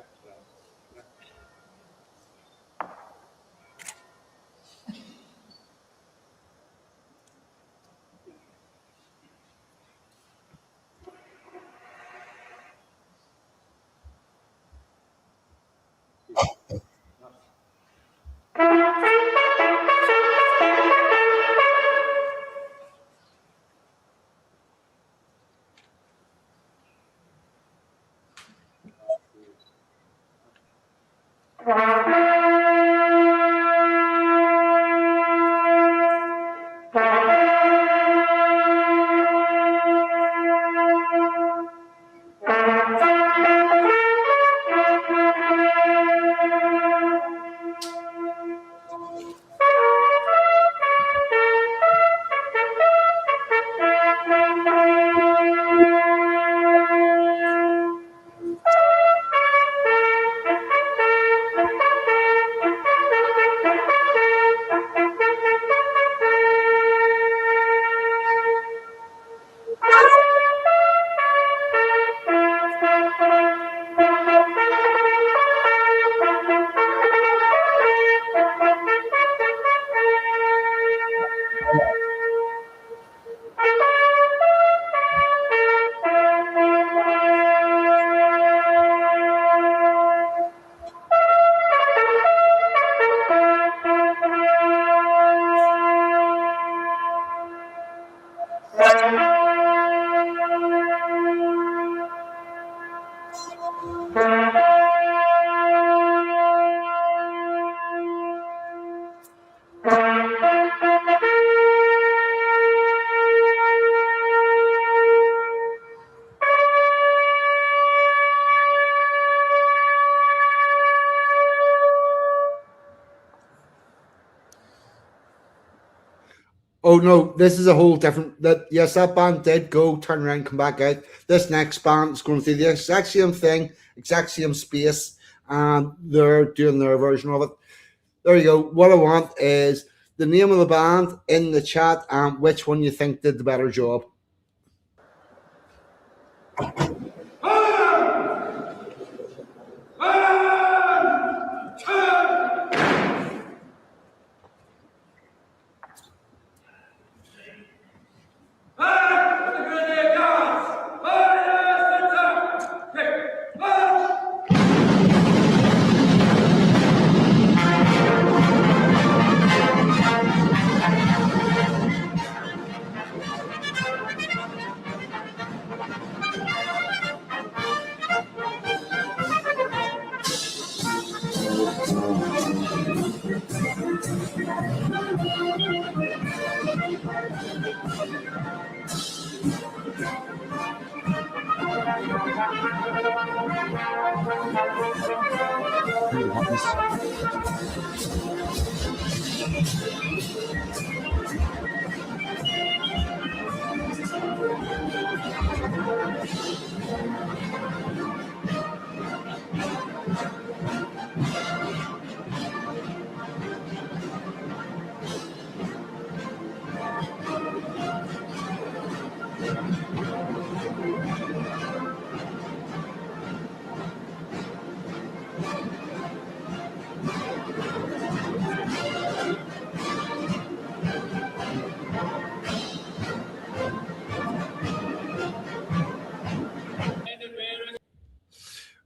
Oh no, this is a whole different. That band did go turn around, come back out. This next band is going through the exact same thing, exact same space, and they're doing their version of it. There you go. What I want is the name of the band in the chat and which one you think did the better job.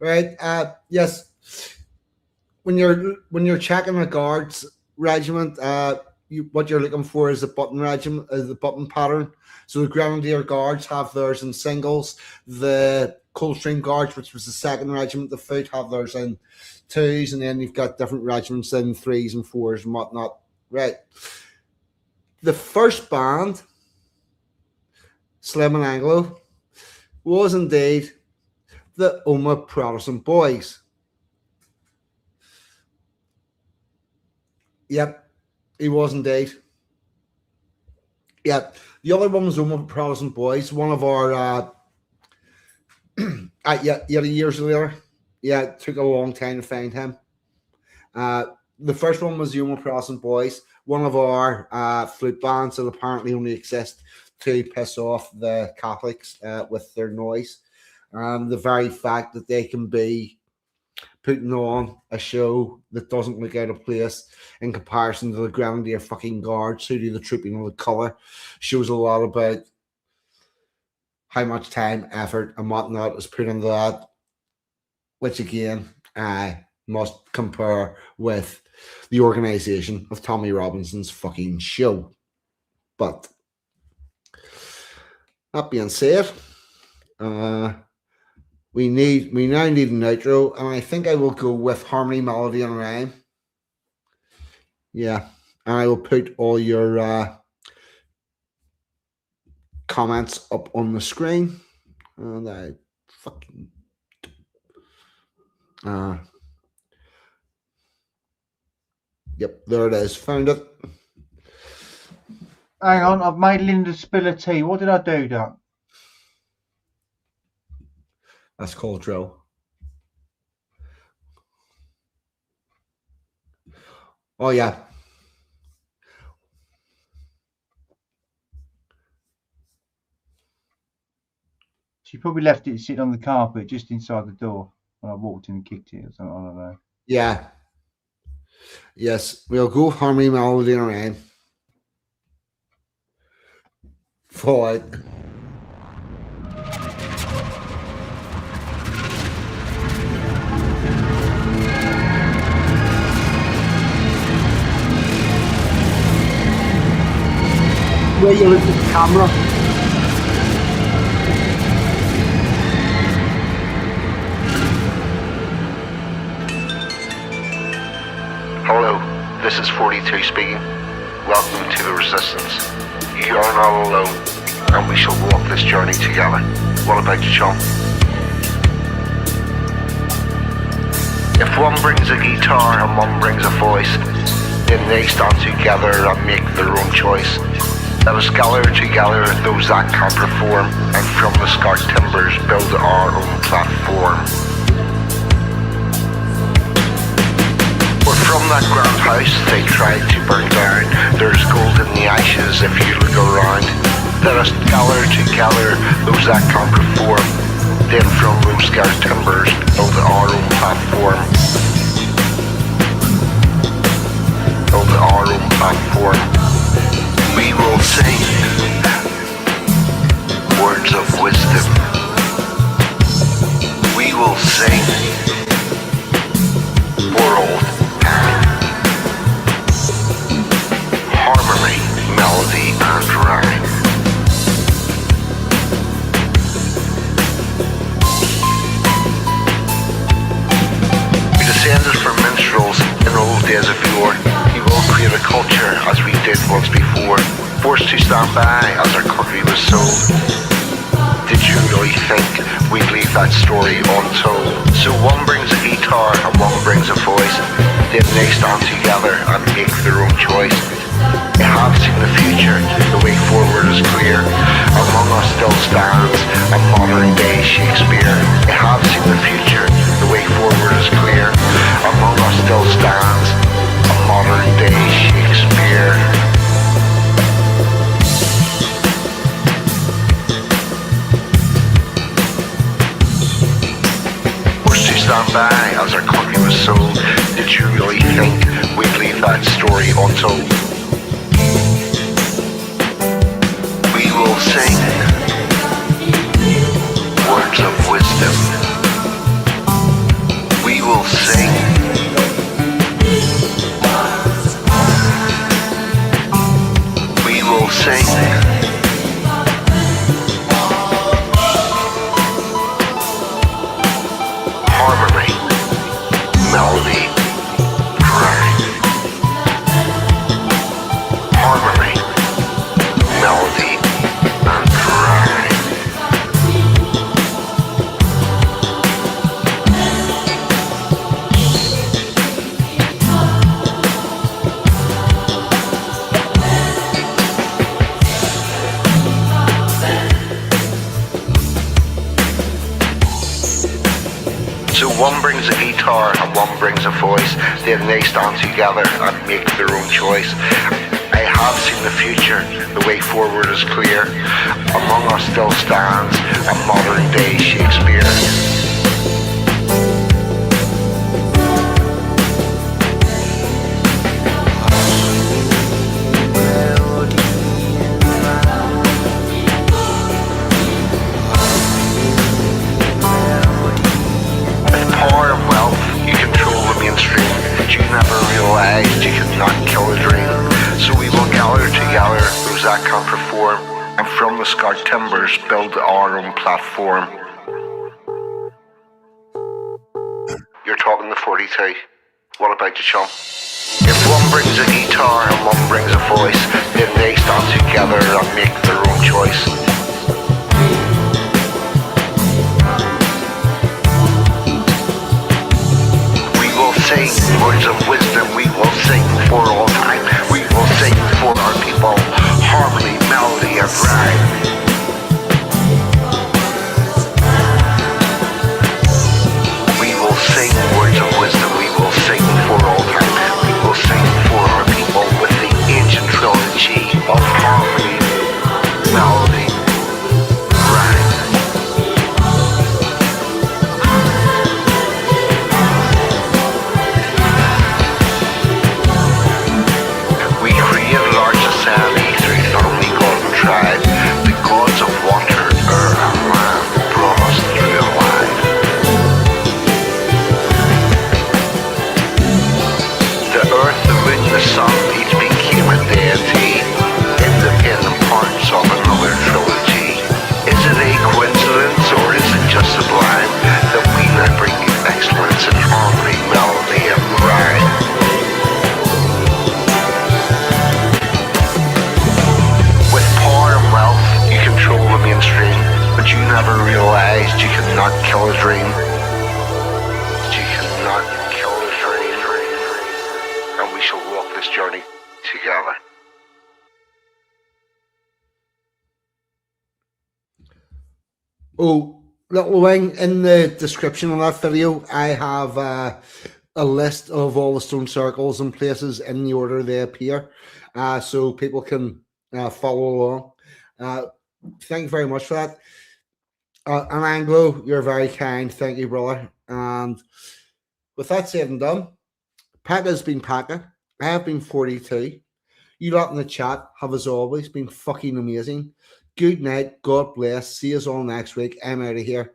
right? Yes, when you're checking a guards regiment, what you're looking for is the button regiment, the button pattern. So the Grenadier Guards have theirs in singles. The Coldstream Guards, which was the second regiment, the foot, have theirs in twos, and then you've got different regiments in threes and fours and whatnot. Right. The first band, Slim and Anglo, was indeed the Oma Protestant Boys. Yep, he was indeed. Yep. The other one was Oma Protestant Boys, one of our years later. Yeah, it took a long time to find him. The first one was Oma Protestant Boys, one of our flute bands that apparently only exist to piss off the Catholics with their noise. The very fact that they can be putting on a show that doesn't look out of place in comparison to the Grenadier fucking Guards who do the trooping of the colour shows a lot about how much time, effort, and whatnot is put into that, which again I must compare with the organisation of Tommy Robinson's fucking show. But that being said, we now need an outro, and I think I will go with harmony, melody, and rhyme. Yeah, and I will put all your comments up on the screen, and I fucking yep, there it is. Found it. Hang on, I've made Linda spill a tea. What did I do, Doc? That's called drill. Oh yeah. She probably left it sitting on the carpet just inside the door when I walked in and kicked it or something. I don't know. Yeah. Yes, we'll go harmony, melody, and rhyme. Forward. Where you look at the camera. Hello, this is 42 speaking. Welcome to the Resistance. You are not alone, and we shall walk this journey together. What about you, chum? If one brings a guitar and one brings a voice, then they stand together and make their own choice. Let us gather together those that can perform, and from the scarred timbers build our own platform. For from that grand house they tried to burn down, there's gold in the ashes if you look around. Let us gather together those that can perform, then from those scarred timbers build our own platform. Build our own platform. We will sing words of wisdom. We will sing for all time. Harmony, melody, and rhyme. We descended from minstrels in old days of yore. We will create a culture as we did once before, forced to stand by as our country was sold. Did you really think we'd leave that story untold? So one brings a guitar and one brings a voice, then they stand together and make their own choice. They have seen the future, the way forward is clear. Among us still stands a modern day Shakespeare. They have seen the future, the way forward is clear. Among us still stands a modern day Shakespeare. Forced to stand by as our country was sold. Did you really think we'd leave that story untold? We will sing words of wisdom. So one brings a guitar and one brings a voice. Then they stand together and make their own choice. I have seen the future, the way forward is clear. Among us still stands a modern day Shakespeare. Never realized you could not kill a dream. So we will gather together those that can perform, and from the scarred timbers build our own platform. You're talking to 42. What about you, chum? If one brings a guitar and one brings a voice, then they stand together and make their own choice. Sing words of wisdom, we will sing for all time. We will sing for our people, harmony, melody, and rhyme. We will sing words of wisdom, we will sing for all time. We will sing for our people with the ancient trilogy of harmony, melody, rhyme. The sun each became a deity, independent parts of another trilogy. Is it a coincidence or is it just sublime that we now bring excellence in harmony, melody, and rhyme? With power and wealth, you control the mainstream, but you never realized you could not kill a dream. You cannot kill a dream. And we shall walk this journey together. Oh, little wing, in the description of that video, I have a list of all the stone circles and places in the order they appear, so people can follow along. Thank you very much for that. And Anglo, you're very kind. Thank you, brother. And with that said and done, Pakka's been Pakka. I have been 42. You lot in the chat have, as always, been fucking amazing. Good night. God bless. See us all next week. I'm out of here.